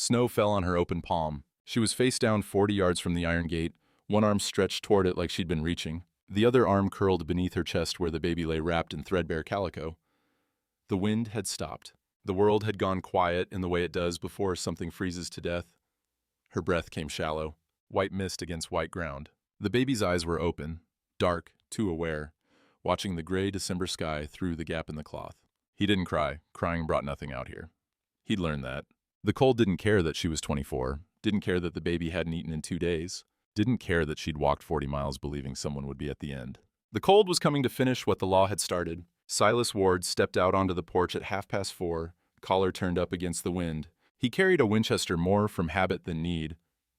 Snow fell on her open palm. She was face down 40 yards from the iron gate, one arm stretched toward it like she'd been reaching. The other arm curled beneath her chest where the baby lay wrapped in threadbare calico. The wind had stopped. The world had gone quiet in the way it does before something freezes to death. Her breath came shallow, white mist against white ground. The baby's eyes were open, dark, too aware, watching the gray December sky through the gap in the cloth. He didn't cry. Crying brought nothing out here. He'd learned that. The cold didn't care that she was 24, didn't care that the baby hadn't eaten in 2 days, didn't care that she'd walked 40 miles believing someone would be at the end. The cold was coming to finish what the law had started. Silas Ward stepped out onto the porch at 4:30, collar turned up against the wind. He carried a Winchester more from habit than need.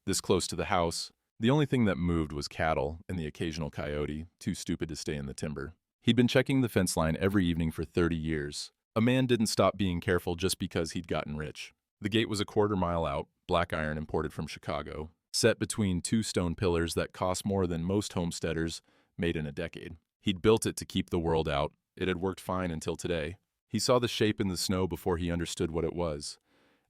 This close to the house, the only thing that moved was cattle and the occasional coyote, too stupid to stay in the timber. He'd been checking the fence line every evening for 30 years. A man didn't stop being careful just because he'd gotten rich. The gate was a quarter-mile out, black iron imported from Chicago, set between 2 stone pillars that cost more than most homesteaders made in a decade. He'd built it to keep the world out. It had worked fine until today. He saw the shape in the snow before he understood what it was.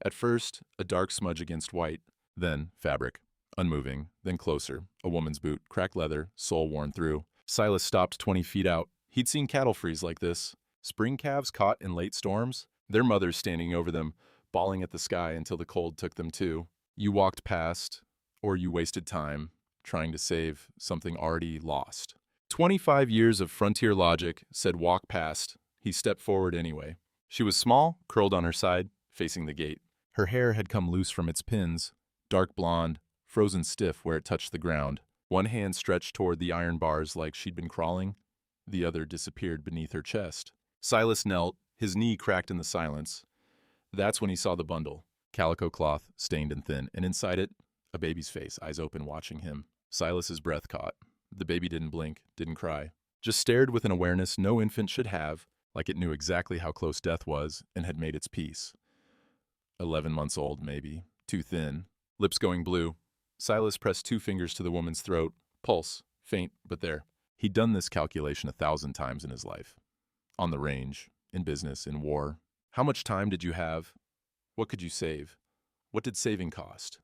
At first, a dark smudge against white, then fabric, unmoving, then closer, a woman's boot, cracked leather, sole worn through. Silas stopped 20 feet out. He'd seen cattle freeze like this. Spring calves caught in late storms, their mothers standing over them, bawling at the sky until the cold took them too. You walked past, or you wasted time, trying to save something already lost. 25 years of frontier logic said walk past. He stepped forward anyway. She was small, curled on her side, facing the gate. Her hair had come loose from its pins, dark blonde, frozen stiff where it touched the ground. One hand stretched toward the iron bars like she'd been crawling. The other disappeared beneath her chest. Silas knelt, his knee cracked in the silence. That's when he saw the bundle. Calico cloth, stained and thin, and inside it, a baby's face, eyes open, watching him. Silas's breath caught. The baby didn't blink, didn't cry. Just stared with an awareness no infant should have, like it knew exactly how close death was and had made its peace. 11 months old, maybe. Too thin. Lips going blue. Silas pressed 2 fingers to the woman's throat. Pulse. Faint, but there. He'd done this calculation 1,000 times in his life. On the range. In business. In war. How much time did you have? What could you save? What did saving cost?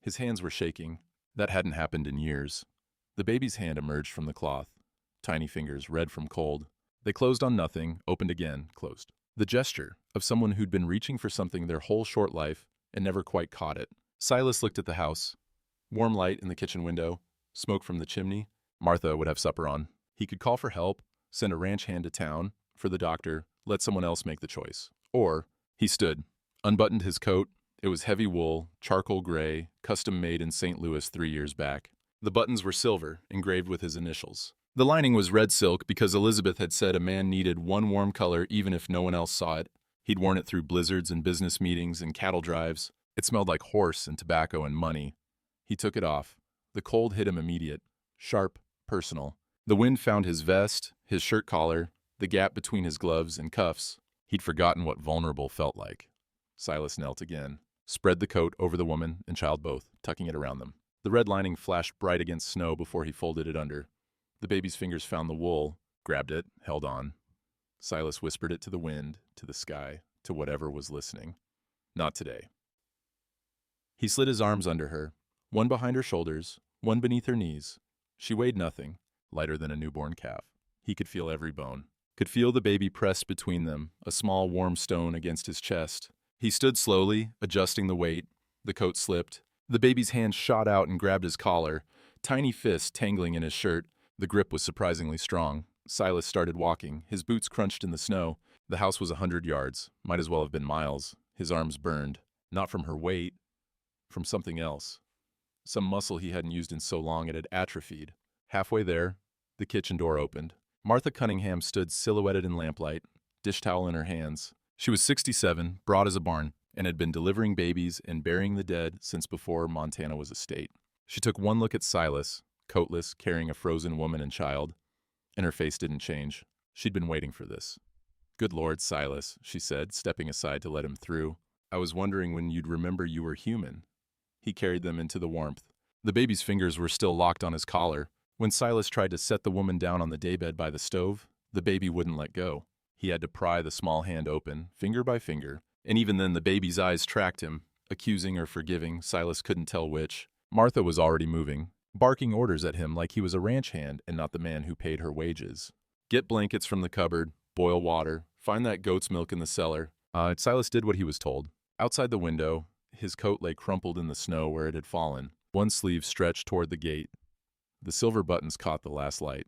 His hands were shaking. That hadn't happened in years. The baby's hand emerged from the cloth. Tiny fingers, red from cold. They closed on nothing, opened again, closed. The gesture of someone who'd been reaching for something their whole short life and never quite caught it. Silas looked at the house. Warm light in the kitchen window, smoke from the chimney. Martha would have supper on. He could call for help, send a ranch hand to town, for the doctor, let someone else make the choice. Or, he stood, unbuttoned his coat. It was heavy wool, charcoal gray, custom made in St. Louis 3 years back. The buttons were silver, engraved with his initials. The lining was red silk because Elizabeth had said a man needed one warm color even if no one else saw it. He'd worn it through blizzards and business meetings and cattle drives. It smelled like horse and tobacco and money. He took it off. The cold hit him immediate, sharp, personal. The wind found his vest, his shirt collar, the gap between his gloves and cuffs. He'd forgotten what vulnerable felt like. Silas knelt again, spread the coat over the woman and child both, tucking it around them. The red lining flashed bright against snow before he folded it under. The baby's fingers found the wool, grabbed it, held on. Silas whispered it to the wind, to the sky, to whatever was listening. Not today. He slid his arms under her, one behind her shoulders, one beneath her knees. She weighed nothing, lighter than a newborn calf. He could feel every bone. Could feel the baby pressed between them, a small warm stone against his chest. He stood slowly, adjusting the weight. The coat slipped. The baby's hand shot out and grabbed his collar, tiny fist tangling in his shirt. The grip was surprisingly strong. Silas started walking, his boots crunched in the snow. The house was 100 yards, might as well have been miles. His arms burned, not from her weight, from something else. Some muscle he hadn't used in so long it had atrophied. Halfway there, the kitchen door opened. Martha Cunningham stood silhouetted in lamplight, dish towel in her hands. She was 67, broad as a barn, and had been delivering babies and burying the dead since before Montana was a state. She took one look at Silas, coatless, carrying a frozen woman and child, and her face didn't change. She'd been waiting for this. "Good Lord, Silas," she said, stepping aside to let him through. "I was wondering when you'd remember you were human." He carried them into the warmth. The baby's fingers were still locked on his collar. When Silas tried to set the woman down on the daybed by the stove, the baby wouldn't let go. He had to pry the small hand open, finger by finger, and even then the baby's eyes tracked him, accusing or forgiving, Silas couldn't tell which. Martha was already moving, barking orders at him like he was a ranch hand and not the man who paid her wages. Get blankets from the cupboard, boil water, find that goat's milk in the cellar. Silas did what he was told. Outside the window, his coat lay crumpled in the snow where it had fallen. One sleeve stretched toward the gate. The silver buttons caught the last light.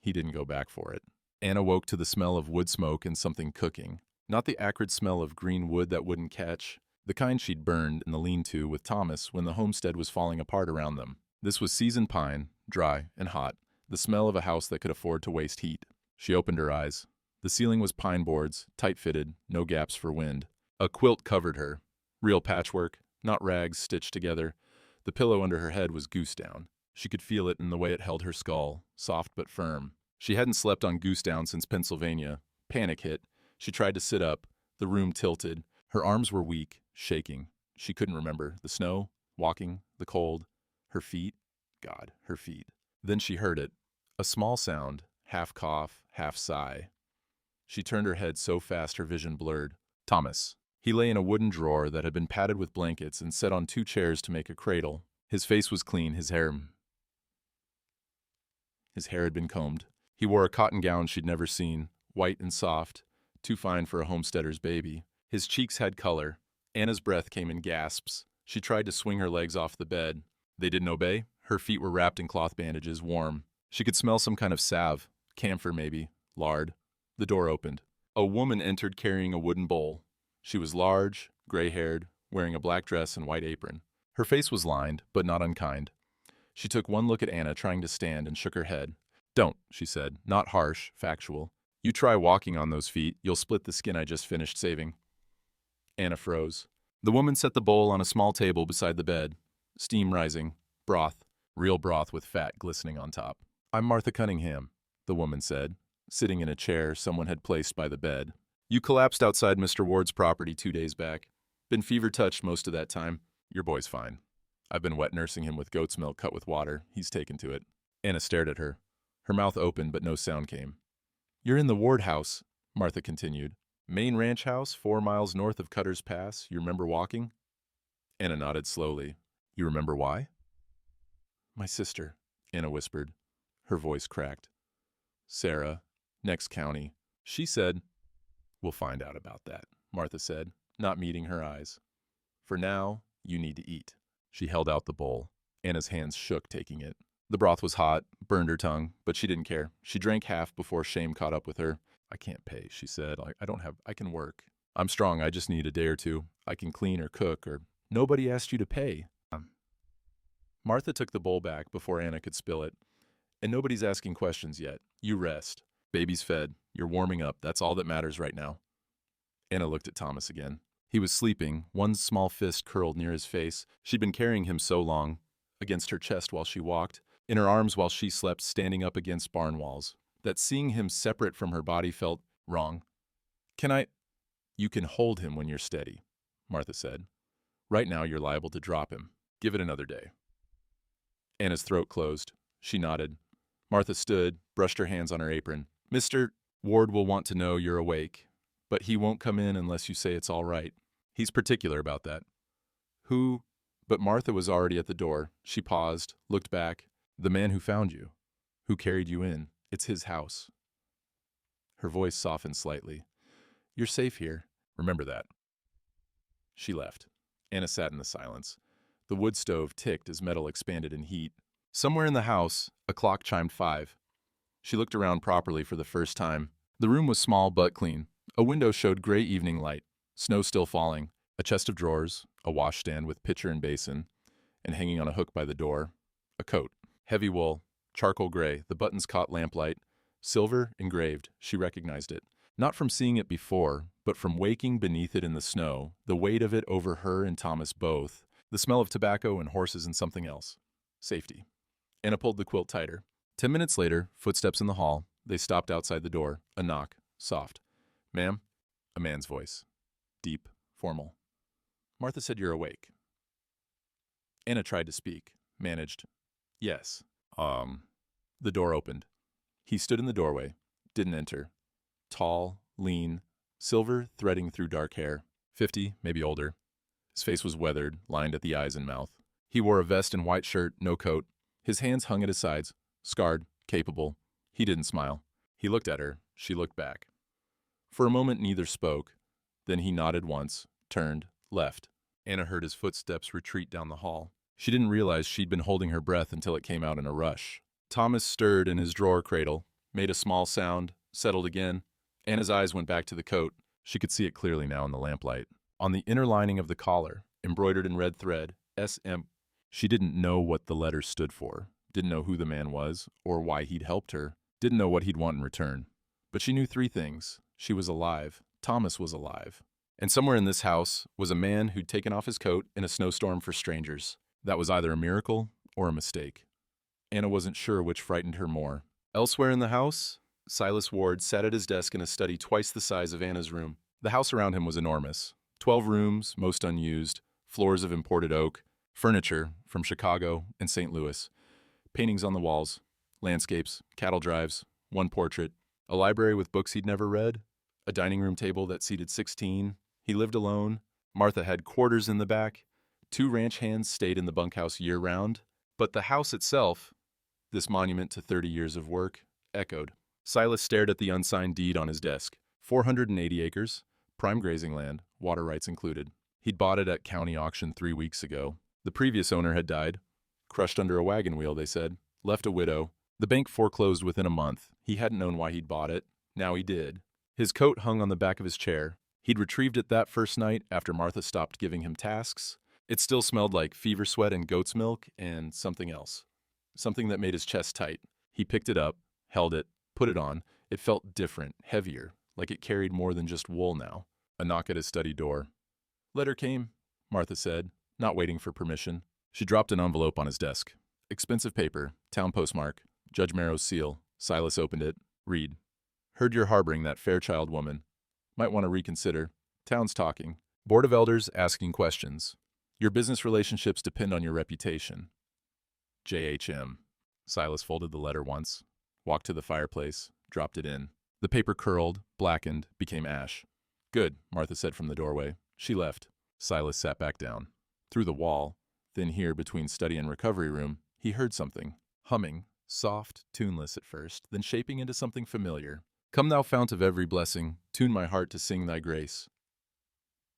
He didn't go back for it. Anna woke to the smell of wood smoke and something cooking. Not the acrid smell of green wood that wouldn't catch, the kind she'd burned in the lean-to with Thomas when the homestead was falling apart around them. This was seasoned pine, dry and hot, the smell of a house that could afford to waste heat. She opened her eyes. The ceiling was pine boards, tight-fitted, no gaps for wind. A quilt covered her. Real patchwork, not rags stitched together. The pillow under her head was goose down. She could feel it in the way it held her skull, soft but firm. She hadn't slept on goose down since Pennsylvania. Panic hit. She tried to sit up. The room tilted. Her arms were weak, shaking. She couldn't remember. The snow, walking, the cold. Her feet. God, her feet. Then she heard it. A small sound, half cough, half sigh. She turned her head so fast her vision blurred. Thomas. He lay in a wooden drawer that had been padded with blankets and set on 2 chairs to make a cradle. His face was clean, his hair had been combed. He wore a cotton gown she'd never seen, white and soft, too fine for a homesteader's baby. His cheeks had color. Anna's breath came in gasps. She tried to swing her legs off the bed. They didn't obey. Her feet were wrapped in cloth bandages, warm. She could smell some kind of salve, camphor maybe, lard. The door opened. A woman entered carrying a wooden bowl. She was large, gray-haired, wearing a black dress and white apron. Her face was lined, but not unkind. She took one look at Anna trying to stand and shook her head. Don't, she said, not harsh, factual. You try walking on those feet, you'll split the skin I just finished saving. Anna froze. The woman set the bowl on a small table beside the bed. Steam rising. Broth. Real broth with fat glistening on top. I'm Martha Cunningham, the woman said, sitting in a chair someone had placed by the bed. You collapsed outside Mr. Ward's property 2 days back. Been fever-touched most of that time. Your boy's fine. I've been wet nursing him with goat's milk cut with water. He's taken to it. Anna stared at her. Her mouth opened, but no sound came. You're in the Ward house, Martha continued. Main ranch house, 4 miles north of Cutter's Pass. You remember walking? Anna nodded slowly. You remember why? My sister, Anna whispered. Her voice cracked. Sarah, next county. She said, We'll find out about that, Martha said, not meeting her eyes. For now, you need to eat. She held out the bowl. Anna's hands shook taking it. The broth was hot, burned her tongue, but she didn't care. She drank half before shame caught up with her. I can't pay, she said. I can work. I'm strong, I just need a day or two. I can clean or cook or... Nobody asked you to pay. Martha took the bowl back before Anna could spill it. And nobody's asking questions yet. You rest. Baby's fed. You're warming up. That's all that matters right now. Anna looked at Thomas again. He was sleeping, one small fist curled near his face. She'd been carrying him so long, against her chest while she walked, in her arms while she slept, standing up against barn walls, that seeing him separate from her body felt wrong. You can hold him when you're steady, Martha said. Right now you're liable to drop him. Give it another day. Anna's throat closed. She nodded. Martha stood, brushed her hands on her apron. Mr. Ward will want to know you're awake, but he won't come in unless you say it's all right. He's particular about that. Who? But Martha was already at the door. She paused, looked back. The man who found you, who carried you in. It's his house. Her voice softened slightly. You're safe here. Remember that. She left. Anna sat in the silence. The wood stove ticked as metal expanded in heat. Somewhere in the house, a clock chimed 5. She looked around properly for the first time. The room was small but clean. A window showed gray evening light, snow still falling, a chest of drawers, a washstand with pitcher and basin, and hanging on a hook by the door, a coat. Heavy wool, charcoal gray, the buttons caught lamplight. Silver, engraved, she recognized it. Not from seeing it before, but from waking beneath it in the snow, the weight of it over her and Thomas both, the smell of tobacco and horses and something else. Safety. Anna pulled the quilt tighter. 10 minutes later, footsteps in the hall. They stopped outside the door. A knock. Soft. Ma'am? A man's voice. Deep. Formal. Martha said you're awake. Anna tried to speak. Managed. Yes. The door opened. He stood in the doorway. Didn't enter. Tall, lean, silver threading through dark hair. 50, maybe older. His face was weathered, lined at the eyes and mouth. He wore a vest and white shirt, no coat. His hands hung at his sides, scarred, capable. He didn't smile. He looked at her. She looked back. For a moment, neither spoke. Then he nodded once, turned, left. Anna heard his footsteps retreat down the hall. She didn't realize she'd been holding her breath until it came out in a rush. Thomas stirred in his drawer cradle, made a small sound, settled again. Anna's eyes went back to the coat. She could see it clearly now in the lamplight. On the inner lining of the collar, embroidered in red thread, SM. She didn't know what the letters stood for, didn't know who the man was, or why he'd helped her, didn't know what he'd want in return. But she knew three things. She was alive. Thomas was alive. And somewhere in this house was a man who'd taken off his coat in a snowstorm for strangers. That was either a miracle or a mistake. Anna wasn't sure which frightened her more. Elsewhere in the house, Silas Ward sat at his desk in a study twice the size of Anna's room. The house around him was enormous. 12 rooms, most unused, floors of imported oak, furniture from Chicago and St. Louis, paintings on the walls, landscapes, cattle drives, one portrait, a library with books he'd never read, a dining room table that seated 16. He lived alone. Martha had quarters in the back. 2 ranch hands stayed in the bunkhouse year-round. But the house itself, this monument to 30 years of work, echoed. Silas stared at the unsigned deed on his desk. 480 acres, prime grazing land, water rights included. He'd bought it at county auction 3 weeks ago. The previous owner had died. Crushed under a wagon wheel, they said. Left a widow. The bank foreclosed within a month. He hadn't known why he'd bought it. Now he did. His coat hung on the back of his chair. He'd retrieved it that first night after Martha stopped giving him tasks. It still smelled like fever sweat and goat's milk and something else. Something that made his chest tight. He picked it up, held it, put it on. It felt different, heavier, like it carried more than just wool now. A knock at his study door. "Letter came," Martha said, not waiting for permission. She dropped an envelope on his desk. Expensive paper, town postmark, Judge Merrow's seal. Silas opened it. Read. "Heard you're harboring that Fairchild woman. Might want to reconsider. Town's talking. Board of Elders asking questions. Your business relationships depend on your reputation. JHM." Silas folded the letter once, walked to the fireplace, dropped it in. The paper curled, blackened, became ash. "Good," Martha said from the doorway. She left. Silas sat back down. Through the wall, then here between study and recovery room, he heard something. Humming, soft, tuneless at first, then shaping into something familiar. "Come thou fount of every blessing, tune my heart to sing thy grace."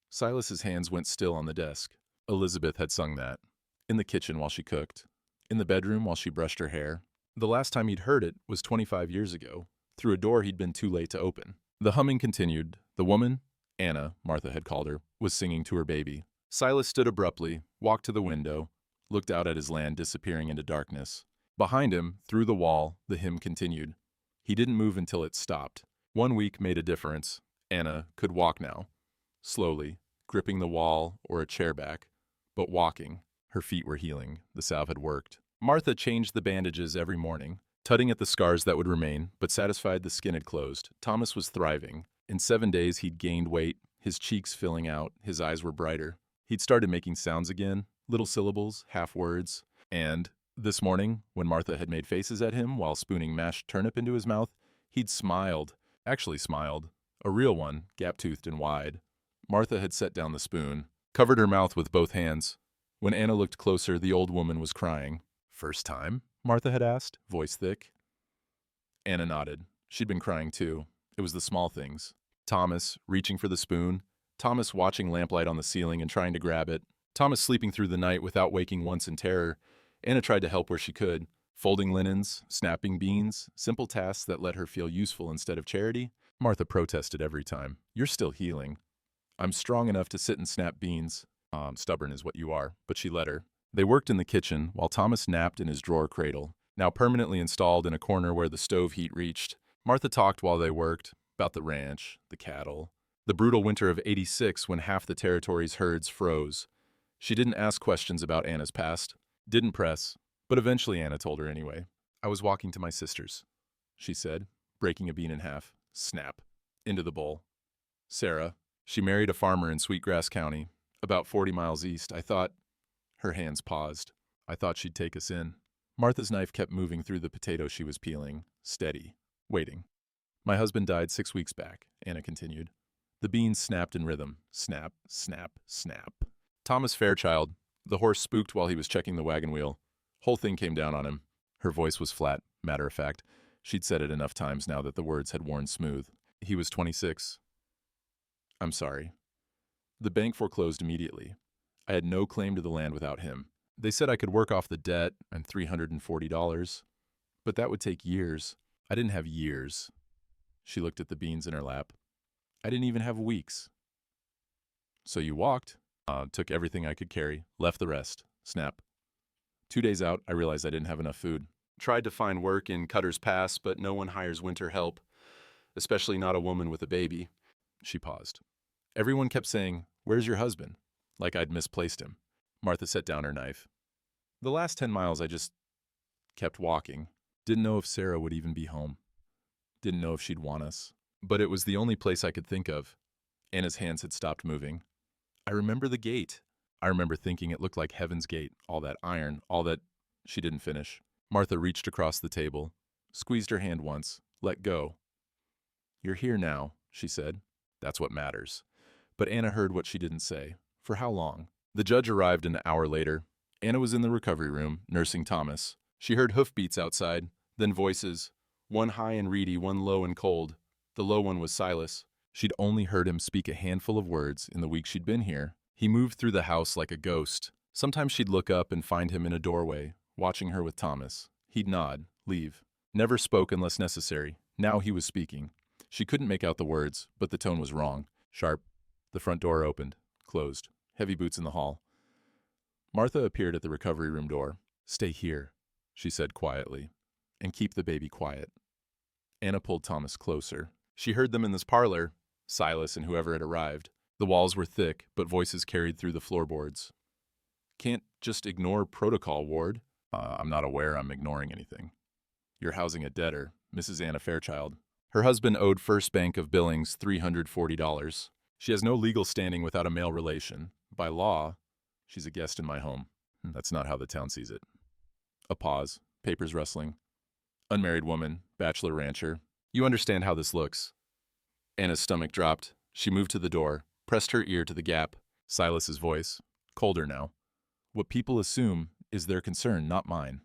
Silas's hands went still on the desk. Elizabeth had sung that. In the kitchen while she cooked. In the bedroom while she brushed her hair. The last time he'd heard it was 25 years ago, through a door he'd been too late to open. The humming continued. The woman, Anna, Martha had called her, was singing to her baby. Silas stood abruptly, walked to the window, looked out at his land disappearing into darkness. Behind him, through the wall, the hymn continued. He didn't move until it stopped. 1 week made a difference. Anna could walk now. Slowly, gripping the wall or a chair back, but walking. Her feet were healing. The salve had worked. Martha changed the bandages every morning, tugging at the scars that would remain, but satisfied the skin had closed. Thomas was thriving. In 7 days, he'd gained weight, his cheeks filling out, his eyes were brighter. He'd started making sounds again, little syllables, half words. And this morning, when Martha had made faces at him while spooning mashed turnip into his mouth, he'd smiled. Actually smiled. A real one, gap-toothed and wide. Martha had set down the spoon, covered her mouth with both hands. When Anna looked closer, the old woman was crying. "First time?" Martha had asked, voice thick. Anna nodded. She'd been crying too. It was the small things. Thomas, reaching for the spoon. Thomas watching lamplight on the ceiling and trying to grab it. Thomas sleeping through the night without waking once in terror. Anna tried to help where she could. Folding linens, snapping beans, simple tasks that let her feel useful instead of charity. Martha protested every time. "You're still healing." "I'm strong enough to sit and snap beans." Stubborn is what you are, but she let her. They worked in the kitchen while Thomas napped in his drawer cradle, now permanently installed in a corner where the stove heat reached. Martha talked while they worked, about the ranch, the cattle, the brutal winter of '86 when half the territory's herds froze. She didn't ask questions about Anna's past, didn't press, but eventually Anna told her anyway. "I was walking to my sister's," she said, breaking a bean in half. Snap. Into the bowl. "Sarah, she married a farmer in Sweetgrass County, about 40 miles east. I thought..." Her hands paused. "I thought she'd take us in." Martha's knife kept moving through the potato she was peeling, steady, waiting. "My husband died 6 weeks back," Anna continued. The beans snapped in rhythm. Snap, snap, snap. Thomas Fairchild. The horse spooked while he was checking the wagon wheel. Whole thing came down on him. Her voice was flat, matter of fact. She'd said it enough times now that the words had worn smooth. He was 26. I'm sorry. The bank foreclosed immediately. I had no claim to the land without him. They said I could work off the debt and $340, but that would take years. I didn't have years. She looked at the beans in her lap. I didn't even have weeks. So you walked, took everything I could carry, left the rest. Snap. 2 days out, I realized I didn't have enough food. Tried to find work in Cutter's Pass, but no one hires winter help, especially not a woman with a baby. She paused. Everyone kept saying, "Where's your husband?" Like I'd misplaced him. Martha set down her knife. The last 10 miles I just kept walking. Didn't know if Sarah would even be home. Didn't know if she'd want us. But it was the only place I could think of. Anna's hands had stopped moving. I remember the gate. I remember thinking it looked like Heaven's Gate, all that iron, all that... She didn't finish. Martha reached across the table, squeezed her hand once, let go. You're here now, she said. That's what matters. But Anna heard what she didn't say. For how long? The judge arrived an hour later. Anna was in the recovery room, nursing Thomas. She heard hoofbeats outside, then voices. One high and reedy, one low and cold. The low one was Silas. She'd only heard him speak a handful of words in the week she'd been here. He moved through the house like a ghost. Sometimes she'd look up and find him in a doorway, watching her with Thomas. He'd nod, leave. Never spoke unless necessary. Now he was speaking. She couldn't make out the words, but the tone was wrong. Sharp. The front door opened, closed. Heavy boots in the hall. Martha appeared at the recovery room door. Stay here, she said quietly, and keep the baby quiet. Anna pulled Thomas closer. She heard them in this parlor, Silas and whoever had arrived. The walls were thick, but voices carried through the floorboards. Can't just ignore protocol, Ward. I'm not aware I'm ignoring anything. You're housing a debtor, Mrs. Anna Fairchild. Her husband owed First Bank of Billings $340. She has no legal standing without a male relation. By law, she's a guest in my home. That's not how the town sees it. A pause, papers rustling. Unmarried woman, bachelor rancher. You understand how this looks. Anna's stomach dropped. She moved to the door, pressed her ear to the gap. Silas's voice, colder now. What people assume is their concern, not mine.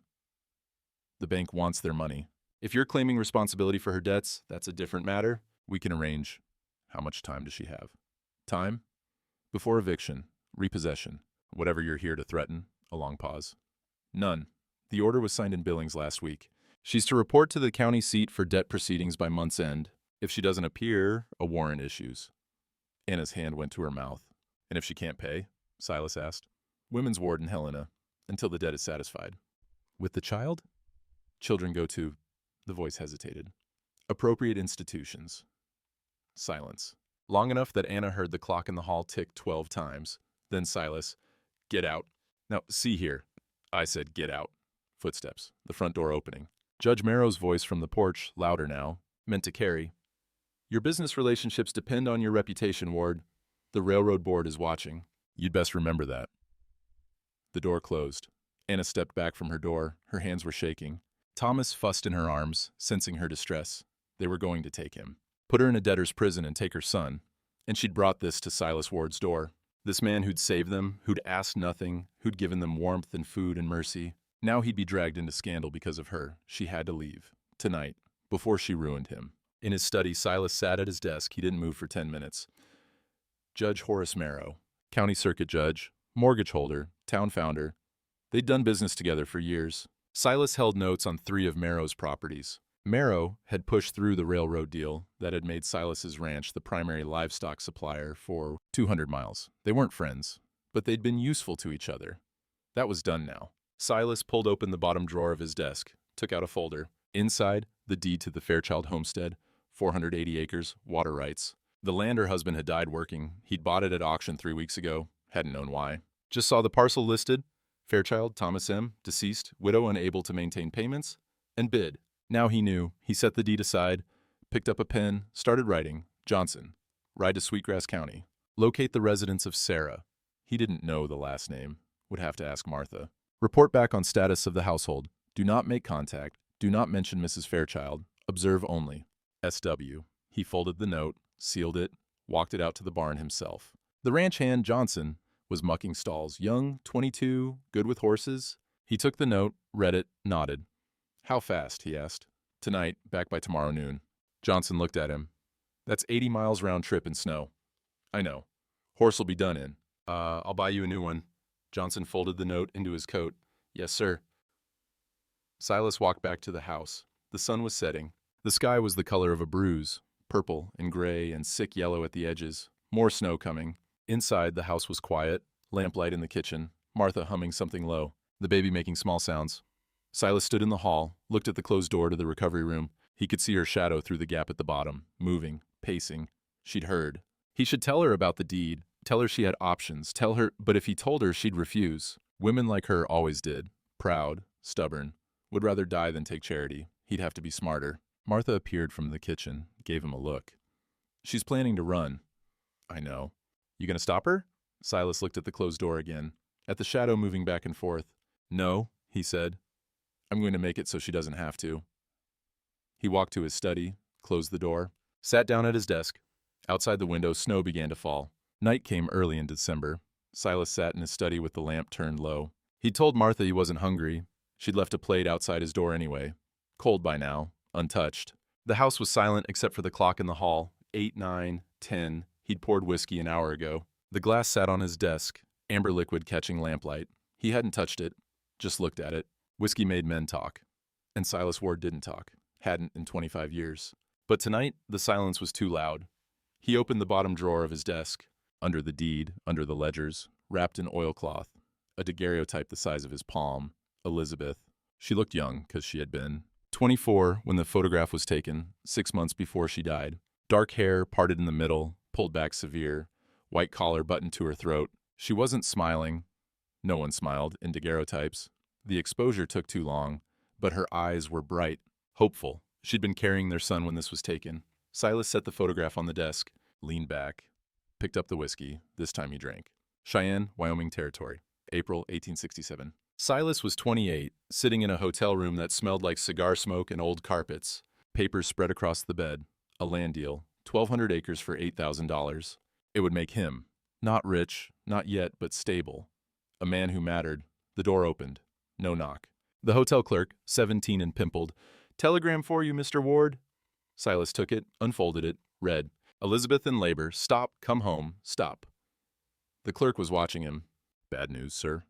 The bank wants their money. If you're claiming responsibility for her debts, that's a different matter. We can arrange. How much time does she have? Time? Before eviction, repossession, whatever you're here to threaten. A long pause. None. The order was signed in Billings last week. She's to report to the county seat for debt proceedings by month's end. If she doesn't appear, a warrant issues. Anna's hand went to her mouth. And if she can't pay? Silas asked. Women's ward in Helena, until the debt is satisfied. With the child? Children go to... The voice hesitated. Appropriate institutions. Silence. Long enough that Anna heard the clock in the hall tick 12 times. Then Silas, get out. Now, see here. I said get out. Footsteps. The front door opening. Judge Merrow's voice from the porch, louder now, meant to carry. Your business relationships depend on your reputation, Ward. The railroad board is watching. You'd best remember that. The door closed. Anna stepped back from her door. Her hands were shaking. Thomas fussed in her arms, sensing her distress. They were going to take him. Put her in a debtor's prison and take her son. And she'd brought this to Silas Ward's door. This man who'd saved them, who'd asked nothing, who'd given them warmth and food and mercy. Now he'd be dragged into scandal because of her. She had to leave. Tonight. Before she ruined him. In his study, Silas sat at his desk. He didn't move for 10 minutes. Judge Horace Merrow. County circuit judge. Mortgage holder. Town founder. They'd done business together for years. Silas held notes on 3 of Merrow's properties. Merrow had pushed through the railroad deal that had made Silas's ranch the primary livestock supplier for 200 miles. They weren't friends, but they'd been useful to each other. That was done now. Silas pulled open the bottom drawer of his desk, took out a folder. Inside, the deed to the Fairchild homestead, 480 acres, water rights. The land her husband had died working. He'd bought it at auction 3 weeks ago, hadn't known why. Just saw the parcel listed. Fairchild, Thomas M., deceased, widow unable to maintain payments, and bid. Now he knew. He set the deed aside, picked up a pen, started writing. Johnson. Ride to Sweetgrass County. Locate the residence of Sarah. He didn't know the last name. Would have to ask Martha. Report back on status of the household. Do not make contact. Do not mention Mrs. Fairchild. Observe only. S.W. He folded the note, sealed it, walked it out to the barn himself. The ranch hand, Johnson, Was mucking stalls. Young, 22, good with horses. He took the note, read it, nodded. How fast, he asked. Tonight, back by tomorrow noon. Johnson looked at him. That's 80 miles round trip in snow. I know. Horse will be done in. I'll buy you a new one. Johnson folded the note into his coat. Yes, sir. Silas walked back to the house. The sun was setting. The sky was the color of a bruise, purple and gray and sick yellow at the edges. More snow coming. Inside, the house was quiet, lamplight in the kitchen, Martha humming something low, the baby making small sounds. Silas stood in the hall, looked at the closed door to the recovery room. He could see her shadow through the gap at the bottom, moving, pacing. She'd heard. He should tell her about the deed, tell her she had options, tell her, but if he told her, she'd refuse. Women like her always did. Proud, stubborn, would rather die than take charity. He'd have to be smarter. Martha appeared from the kitchen, gave him a look. She's planning to run. I know. You gonna stop her? Silas looked at the closed door again, at the shadow moving back and forth. No, he said. I'm going to make it so she doesn't have to. He walked to his study, closed the door, sat down at his desk. Outside the window, snow began to fall. Night came early in December. Silas sat in his study with the lamp turned low. He'd told Martha he wasn't hungry. She'd left a plate outside his door anyway. Cold by now, untouched. The house was silent except for the clock in the hall. 8, 9, 10. He'd poured whiskey an hour ago. The glass sat on his desk, amber liquid catching lamplight. He hadn't touched it, just looked at it. Whiskey made men talk. And Silas Ward didn't talk. Hadn't in 25 years. But tonight, the silence was too loud. He opened the bottom drawer of his desk. Under the deed, under the ledgers, wrapped in oilcloth, a daguerreotype the size of his palm, Elizabeth. She looked young, 'cause she had been 24 when the photograph was taken, 6 months before she died. Dark hair parted in the middle, pulled back severe, white collar buttoned to her throat. She wasn't smiling. No one smiled in daguerreotypes. The exposure took too long, but her eyes were bright, hopeful. She'd been carrying their son when this was taken. Silas set the photograph on the desk, leaned back, picked up the whiskey. This time he drank. Cheyenne, Wyoming Territory, April 1867. Silas was 28, sitting in a hotel room that smelled like cigar smoke and old carpets. Papers spread across the bed. A land deal, 1,200 acres for $8,000. It would make him, not rich, not yet, but stable. A man who mattered. The door opened. No knock. The hotel clerk, 17 and pimpled. Telegram for you, Mr. Ward. Silas took it, unfolded it, read. Elizabeth in labor. Stop, come home, stop. The clerk was watching him. Bad news, sir.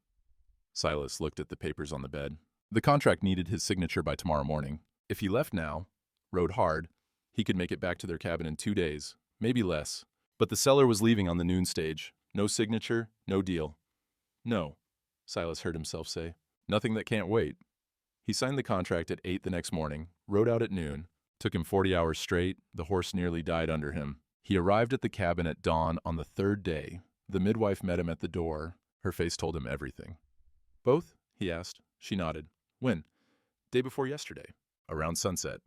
Silas looked at the papers on the bed. The contract needed his signature by tomorrow morning. If he left now, rode hard, he could make it back to their cabin in 2 days, maybe less. But the seller was leaving on the noon stage. No signature, no deal. No, Silas heard himself say. Nothing that can't wait. He signed the contract at 8 the next morning, rode out at noon. Took him 40 hours straight. The horse nearly died under him. He arrived at the cabin at dawn on the 3rd day. The midwife met him at the door. Her face told him everything. Both? He asked. She nodded. When? Day before yesterday. Around sunset.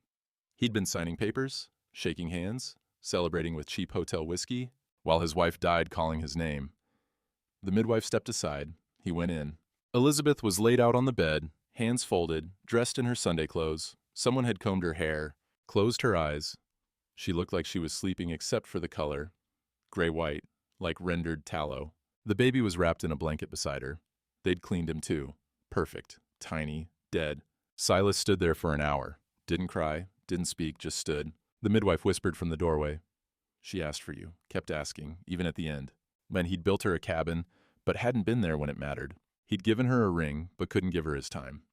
He'd been signing papers, shaking hands, celebrating with cheap hotel whiskey, while his wife died calling his name. The midwife stepped aside. He went in. Elizabeth was laid out on the bed, hands folded, dressed in her Sunday clothes. Someone had combed her hair, closed her eyes. She looked like she was sleeping except for the color. Gray-white, like rendered tallow. The baby was wrapped in a blanket beside her. They'd cleaned him too. Perfect. Tiny. Dead. Silas stood there for an hour. Didn't cry. Didn't speak. Just stood. The midwife whispered from the doorway. She asked for you. Kept asking, even at the end. When he'd built her a cabin, but hadn't been there when it mattered. He'd given her a ring, but couldn't give her his time.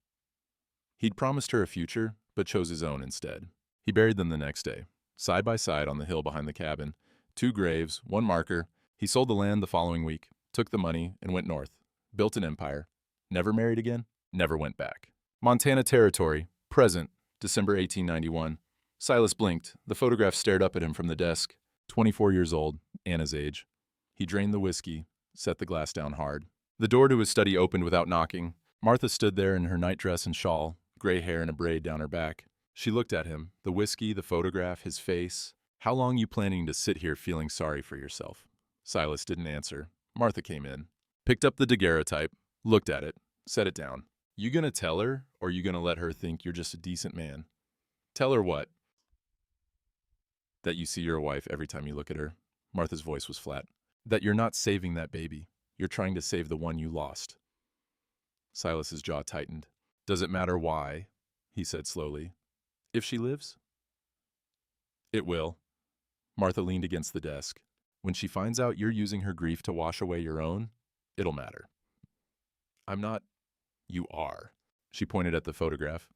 He'd promised her a future, but chose his own instead. He buried them the next day, side by side on the hill behind the cabin. 2 graves, 1 marker. He sold the land the following week, took the money, and went north. Built an empire. Never married again. Never went back. Montana Territory, present, December 1891. Silas blinked. The photograph stared up at him from the desk. 24 years old, Anna's age. He drained the whiskey, set the glass down hard. The door to his study opened without knocking. Martha stood there in her nightdress and shawl, gray hair and a braid down her back. She looked at him, the whiskey, the photograph, his face. How long you planning to sit here feeling sorry for yourself? Silas didn't answer. Martha came in, picked up the daguerreotype, looked at it, set it down. You gonna tell her, or you gonna let her think you're just a decent man? Tell her what? That you see your wife every time you look at her. Martha's voice was flat. That you're not saving that baby. You're trying to save the one you lost. Silas's jaw tightened. Does it matter why? He said slowly. If she lives? It will. Martha leaned against the desk. When she finds out you're using her grief to wash away your own, it'll matter. I'm not. You are. She pointed at the photograph.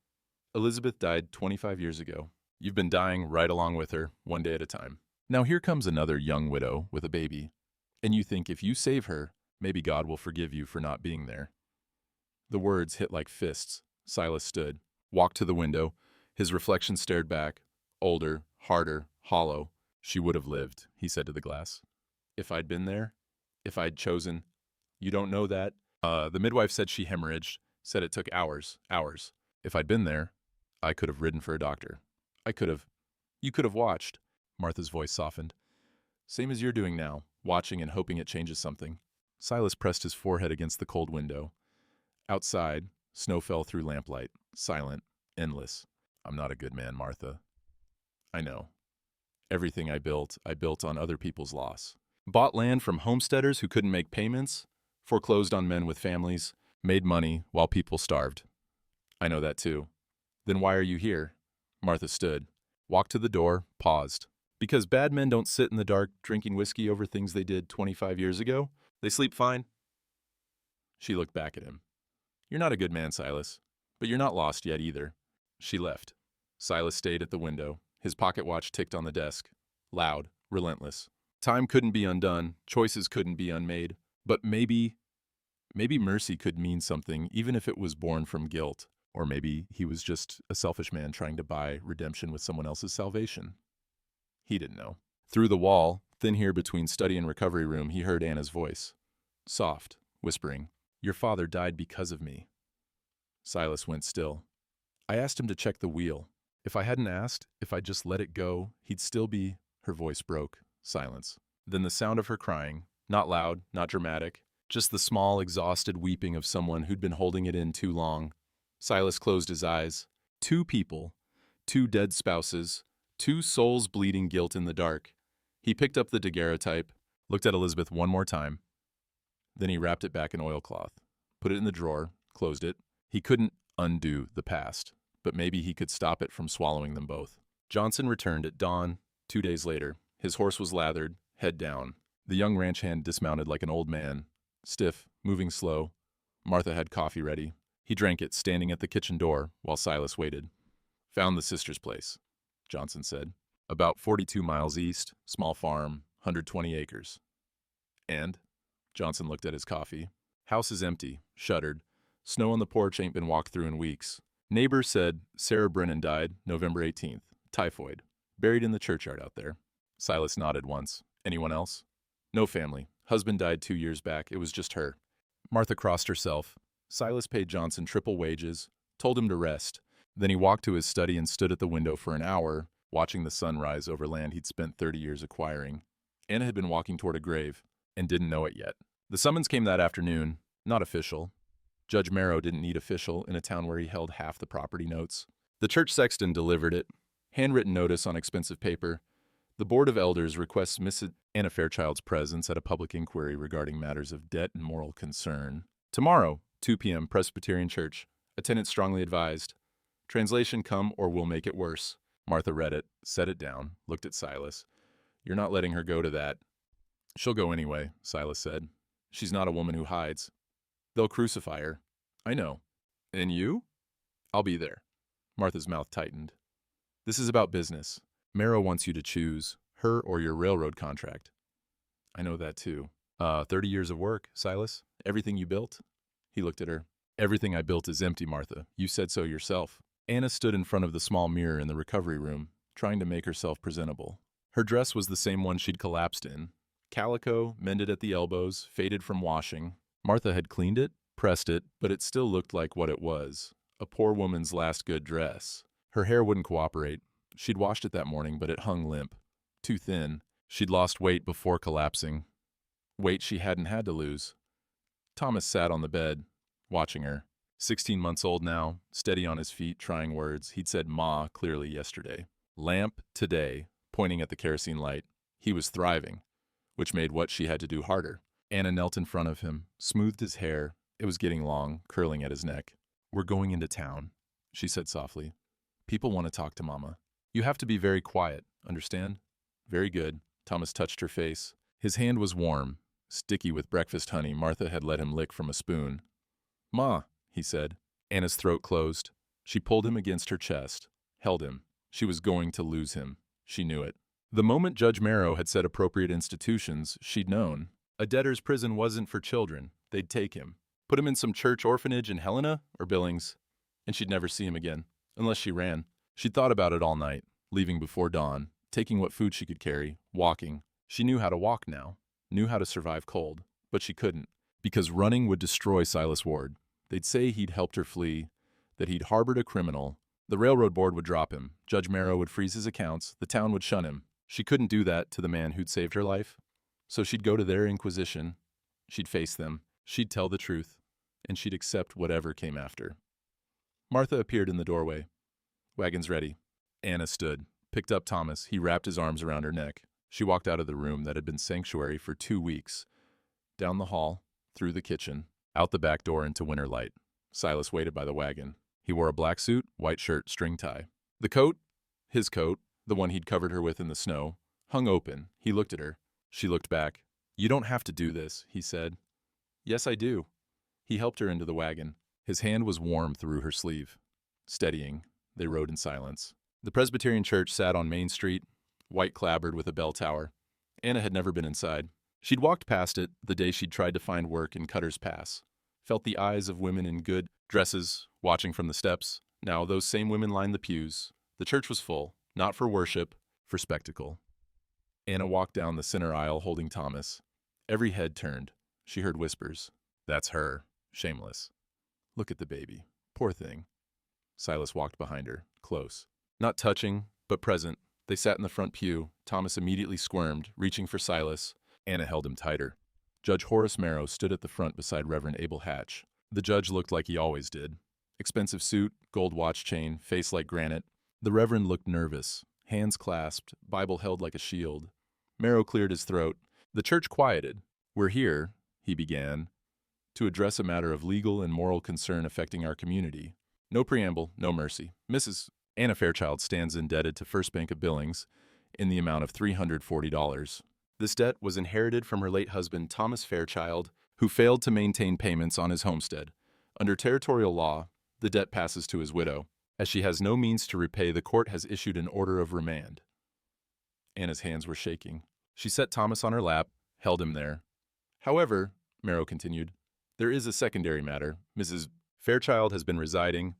Elizabeth died 25 years ago. You've been dying right along with her, one day at a time. Now here comes another young widow with a baby. And you think if you save her, maybe God will forgive you for not being there. The words hit like fists. Silas stood, walked to the window. His reflection stared back. Older, harder, hollow. She would have lived, he said to the glass. If I'd been there, if I'd chosen. You don't know that? The midwife said she hemorrhaged, said it took hours. If I'd been there, I could have ridden for a doctor. You could have watched. Martha's voice softened. Same as you're doing now, watching and hoping it changes something. Silas pressed his forehead against the cold window. Outside, snow fell through lamplight, silent, endless. I'm not a good man, Martha. I know. Everything I built on other people's loss. Bought land from homesteaders who couldn't make payments, foreclosed on men with families, made money while people starved. I know that too. Then why are you here? Martha stood, walked to the door, paused. Because bad men don't sit in the dark drinking whiskey over things they did 25 years ago. They sleep fine. She looked back at him. You're not a good man, Silas, but you're not lost yet either. She left. Silas stayed at the window. His pocket watch ticked on the desk. Loud, relentless. Time couldn't be undone. Choices couldn't be unmade. But maybe mercy could mean something, even if it was born from guilt. Or maybe he was just a selfish man trying to buy redemption with someone else's salvation. He didn't know. Through the wall, thin here between study and recovery room, he heard Anna's voice. Soft, whispering, Your father died because of me. Silas went still. I asked him to check the wheel. If I hadn't asked, if I'd just let it go, he'd still be... Her voice broke. Silence. Then the sound of her crying. Not loud, not dramatic. Just the small, exhausted weeping of someone who'd been holding it in too long. Silas closed his eyes. 2 people. 2 dead spouses. 2 souls bleeding guilt in the dark. He picked up the daguerreotype, looked at Elizabeth one more time. Then he wrapped it back in oilcloth, put it in the drawer, closed it. He couldn't undo the past, but maybe he could stop it from swallowing them both. Johnson returned at dawn 2 days later. His horse was lathered, head down. The young ranch hand dismounted like an old man, stiff, moving slow. Martha had coffee ready. He drank it, standing at the kitchen door, while Silas waited. Found the sister's place, Johnson said. About 42 miles east, small farm, 120 acres. And? Johnson looked at his coffee. House is empty, shuttered. Snow on the porch ain't been walked through in weeks. Neighbor said Sarah Brennan died November 18th, typhoid. Buried in the churchyard out there. Silas nodded once. Anyone else? No family. Husband died 2 years back. It was just her. Martha crossed herself. Silas paid Johnson triple wages, told him to rest. Then he walked to his study and stood at the window for an hour, watching the sun rise over land he'd spent 30 years acquiring. Anna had been walking toward a grave, and didn't know it yet. The summons came that afternoon, not official. Judge Marrow didn't need official in a town where he held half the property notes. The church sexton delivered it. Handwritten notice on expensive paper. The Board of Elders requests Miss Anna Fairchild's presence at a public inquiry regarding matters of debt and moral concern. Tomorrow, 2 p.m., Presbyterian Church. Attendance strongly advised. Translation come or we'll make it worse. Martha read it, set it down, looked at Silas. You're not letting her go to that. She'll go anyway, Silas said. She's not a woman who hides. They'll crucify her. I know. And you? I'll be there. Martha's mouth tightened. This is about business. Marrow wants you to choose her or your railroad contract. I know that too. 30 years of work, Silas. Everything you built? He looked at her. Everything I built is empty, Martha. You said so yourself. Anna stood in front of the small mirror in the recovery room, trying to make herself presentable. Her dress was the same one she'd collapsed in. Calico, mended at the elbows, faded from washing. Martha had cleaned it, pressed it, but it still looked like what it was. A poor woman's last good dress. Her hair wouldn't cooperate. She'd washed it that morning, but it hung limp. Too thin. She'd lost weight before collapsing. Weight she hadn't had to lose. Thomas sat on the bed, watching her. 16 months old now, steady on his feet, trying words. He'd said "ma" clearly yesterday. Lamp today, pointing at the kerosene light. He was thriving, which made what she had to do harder. Anna knelt in front of him, smoothed his hair. It was getting long, curling at his neck. "We're going into town," she said softly. "People want to talk to Mama. You have to be very quiet, understand?" "Very good." Thomas touched her face. His hand was warm, sticky with breakfast honey Martha had let him lick from a spoon. "Ma," he said. Anna's throat closed. She pulled him against her chest, held him. She was going to lose him. She knew it. The moment Judge Marrow had said appropriate institutions, she'd known. A debtor's prison wasn't for children. They'd take him, put him in some church orphanage in Helena or Billings, and she'd never see him again, unless she ran. She'd thought about it all night, leaving before dawn, taking what food she could carry, walking. She knew how to walk now, knew how to survive cold, but she couldn't, because running would destroy Silas Ward. They'd say he'd helped her flee, that he'd harbored a criminal. The railroad board would drop him, Judge Marrow would freeze his accounts, the town would shun him. She couldn't do that to the man who'd saved her life. So she'd go to their inquisition, she'd face them, she'd tell the truth, and she'd accept whatever came after. Martha appeared in the doorway. "Wagon's ready." Anna stood, picked up Thomas. He wrapped his arms around her neck. She walked out of the room that had been sanctuary for 2 weeks, down the hall, through the kitchen, out the back door into winter light. Silas waited by the wagon. He wore a black suit, white shirt, string tie. The coat, his coat, the one he'd covered her with in the snow, hung open. He looked at her. She looked back. "You don't have to do this," he said. "Yes, I do." He helped her into the wagon. His hand was warm through her sleeve. Steadying, they rode in silence. The Presbyterian church sat on Main Street, white clapboard with a bell tower. Anna had never been inside. She'd walked past it the day she'd tried to find work in Cutter's Pass, felt the eyes of women in good dresses watching from the steps. Now those same women lined the pews. The church was full, not for worship, for spectacle. Anna walked down the center aisle holding Thomas. Every head turned. She heard whispers. "That's her. Shameless. Look at the baby. Poor thing." Silas walked behind her, close. Not touching, but present. They sat in the front pew. Thomas immediately squirmed, reaching for Silas. Anna held him tighter. Judge Horace Marrow stood at the front beside Reverend Abel Hatch. The judge looked like he always did. Expensive suit, gold watch chain, face like granite. The Reverend looked nervous, hands clasped, Bible held like a shield. Marrow cleared his throat. The church quieted. "We're here," he began, "to address a matter of legal and moral concern affecting our community. No preamble, no mercy. Mrs. Anna Fairchild stands indebted to First Bank of Billings in the amount of $340. This debt was inherited from her late husband, Thomas Fairchild, who failed to maintain payments on his homestead. Under territorial law, the debt passes to his widow. As she has no means to repay, the court has issued an order of remand." Anna's hands were shaking. She set Thomas on her lap, held him there. "However," Marrow continued, "there is a secondary matter. Mrs. Fairchild has been residing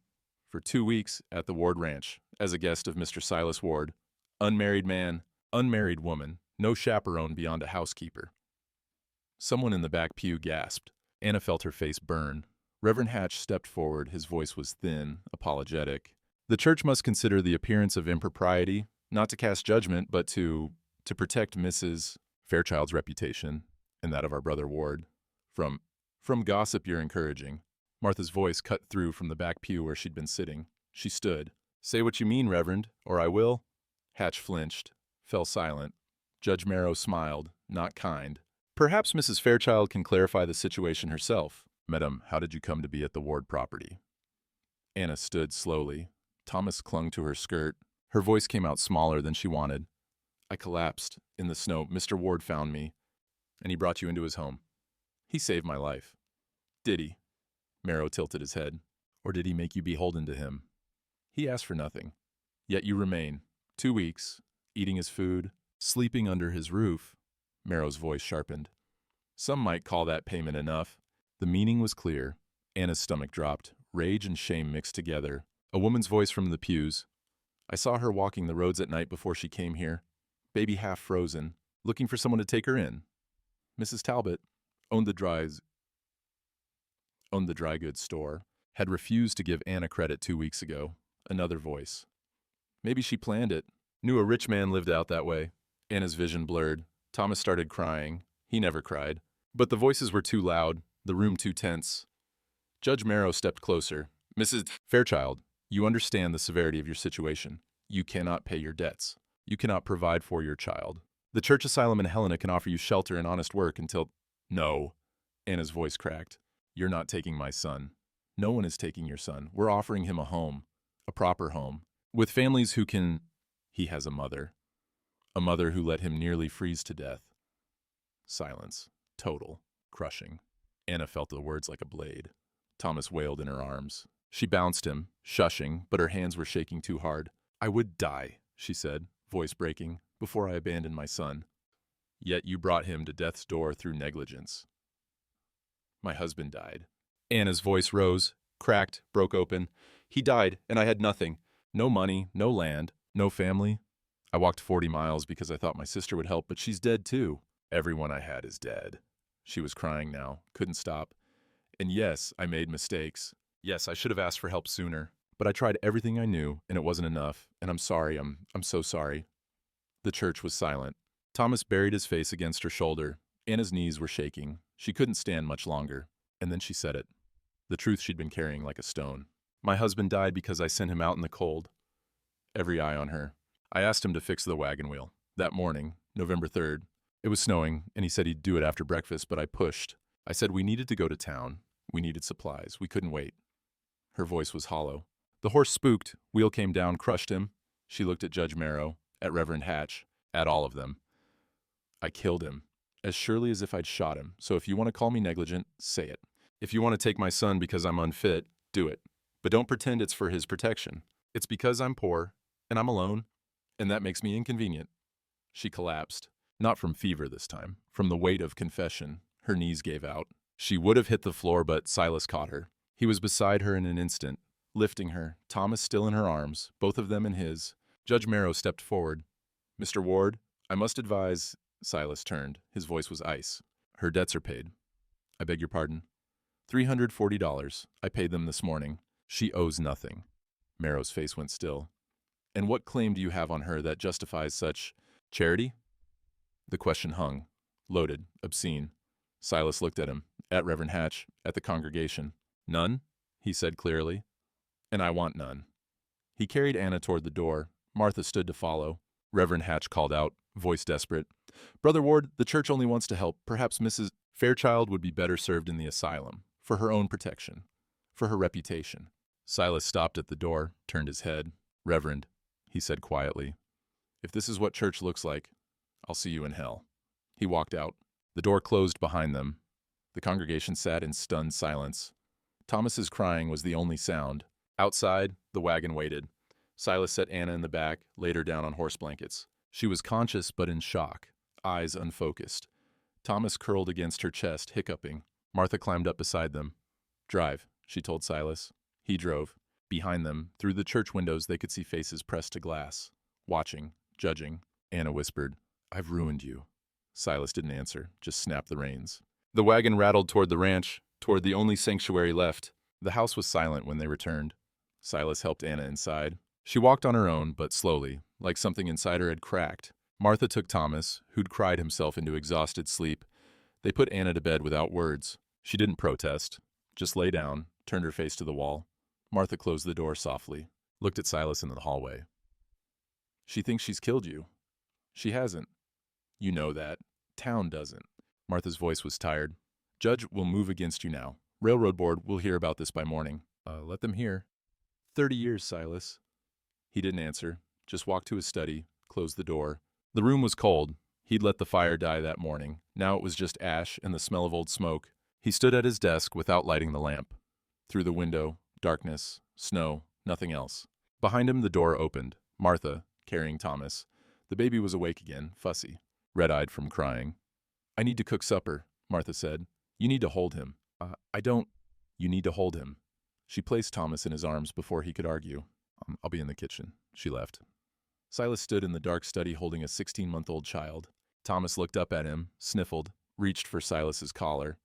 for 2 weeks at the Ward Ranch as a guest of Mr. Silas Ward. Unmarried man, unmarried woman, no chaperone beyond a housekeeper." Someone in the back pew gasped. Anna felt her face burn. Reverend Hatch stepped forward. His voice was thin, apologetic. "The church must consider the appearance of impropriety, not to cast judgment, but to protect Mrs. Fairchild's reputation and that of our brother Ward. From gossip you're encouraging." Martha's voice cut through from the back pew where she'd been sitting. She stood. "Say what you mean, Reverend, or I will." Hatch flinched, fell silent. Judge Marrow smiled, not kind. "Perhaps Mrs. Fairchild can clarify the situation herself." "Madam, how did you come to be at the Ward property?" Anna stood slowly. Thomas clung to her skirt. Her voice came out smaller than she wanted. "I collapsed in the snow. Mr. Ward found me, and he brought you into his home. He saved my life." "Did he?" Marrow tilted his head. "Or did he make you beholden to him?" "He asked for nothing. Yet you remain. 2 weeks, eating his food, sleeping under his roof." Marrow's voice sharpened. "Some might call that payment enough." The meaning was clear. Anna's stomach dropped. Rage and shame mixed together. A woman's voice from the pews. "I saw her walking the roads at night before she came here. Baby half frozen, looking for someone to take her in. Mrs. Talbot owned the dry goods store, had refused to give Anna credit 2 weeks ago." Another voice. "Maybe she planned it. Knew a rich man lived out that way." Anna's vision blurred. Thomas started crying. He never cried. But the voices were too loud, the room too tense. Judge Marrow stepped closer. "Mrs. Fairchild, you understand the severity of your situation. You cannot pay your debts. You cannot provide for your child. The church asylum in Helena can offer you shelter and honest work until..." No. Anna's voice cracked. You're not taking my son. No one is taking your son. We're offering him a home. A proper home. With families who can... He has a mother. A mother who let him nearly freeze to death. Silence. Total. Crushing. Anna felt the words like a blade. Thomas wailed in her arms. She bounced him, shushing, but her hands were shaking too hard. I would die, she said, voice breaking, before I abandoned my son. Yet you brought him to death's door through negligence. My husband died. Anna's voice rose, cracked, broke open. He died, and I had nothing. No money, no land, no family. I walked 40 miles because I thought my sister would help, but she's dead too. Everyone I had is dead. She was crying now, couldn't stop. And yes, I made mistakes. Yes, I should have asked for help sooner. But I tried everything I knew, and it wasn't enough. And I'm sorry, I'm so sorry. The church was silent. Thomas buried his face against her shoulder. Anna's knees were shaking. She couldn't stand much longer. And then she said it. The truth she'd been carrying like a stone. My husband died because I sent him out in the cold. Every eye on her. I asked him to fix the wagon wheel. That morning, November 3rd, it was snowing, and he said he'd do it after breakfast, but I pushed. I said we needed to go to town. We needed supplies. We couldn't wait. Her voice was hollow. The horse spooked. Wheel came down, crushed him. She looked at Judge Marrow, at Reverend Hatch, at all of them. I killed him, as surely as if I'd shot him. So if you want to call me negligent, say it. If you want to take my son because I'm unfit, do it. But don't pretend it's for his protection. It's because I'm poor, and I'm alone, and that makes me inconvenient. She collapsed. Not from fever this time. From the weight of confession. Her knees gave out. She would have hit the floor, but Silas caught her. He was beside her in an instant, lifting her, Thomas still in her arms, both of them in his. Judge Marrow stepped forward. Mr. Ward, I must advise... Silas turned. His voice was ice. Her debts are paid. I beg your pardon. $340. I paid them this morning. She owes nothing. Marrow's face went still. And what claim do you have on her that justifies such charity? The question hung, loaded, obscene. Silas looked at him, at Reverend Hatch, at the congregation. None, he said clearly. And I want none. He carried Anna toward the door. Martha stood to follow. Reverend Hatch called out, voice desperate. Brother Ward, the church only wants to help. Perhaps Mrs. Fairchild would be better served in the asylum, for her own protection, for her reputation. Silas stopped at the door, turned his head. Reverend, he said quietly, if this is what church looks like, I'll see you in hell. He walked out. The door closed behind them. The congregation sat in stunned silence. Thomas's crying was the only sound. Outside, the wagon waited. Silas set Anna in the back, laid her down on horse blankets. She was conscious but in shock, eyes unfocused. Thomas curled against her chest, hiccuping. Martha climbed up beside them. Drive, she told Silas. He drove. Behind them, through the church windows, they could see faces pressed to glass. Watching, judging. Anna whispered, I've ruined you. Silas didn't answer, just snapped the reins. The wagon rattled toward the ranch, toward the only sanctuary left. The house was silent when they returned. Silas helped Anna inside. She walked on her own, but slowly, like something inside her had cracked. Martha took Thomas, who'd cried himself into exhausted sleep. They put Anna to bed without words. She didn't protest, just lay down, turned her face to the wall. Martha closed the door softly, looked at Silas in the hallway. She thinks she's killed you. She hasn't. You know that. Town doesn't. Martha's voice was tired. Judge will move against you now. Railroad board will hear about this by morning. Let them hear. 30 years, Silas. He didn't answer, just walked to his study, closed the door. The room was cold. He'd let the fire die that morning. Now it was just ash and the smell of old smoke. He stood at his desk without lighting the lamp. Through the window, darkness, snow, nothing else. Behind him the door opened. Martha, carrying Thomas. The baby was awake again, fussy, red-eyed from crying. I need to cook supper, Martha said. You need to hold him. I don't. You need to hold him. She placed Thomas in his arms before he could argue. I'll be in the kitchen. She left. Silas stood in the dark study holding a 16-month-old child. Thomas looked up at him, sniffled, reached for Silas's collar.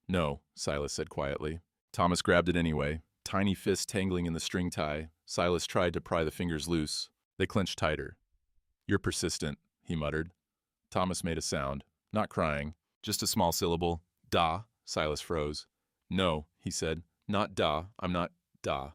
No, Silas said quietly. Thomas grabbed it anyway, tiny fist tangling in the string tie. Silas tried to pry the fingers loose. They clenched tighter. You're persistent, he muttered. Thomas made a sound, not crying, just a small syllable. Da. Silas froze. No, he said. Not da. I'm not da.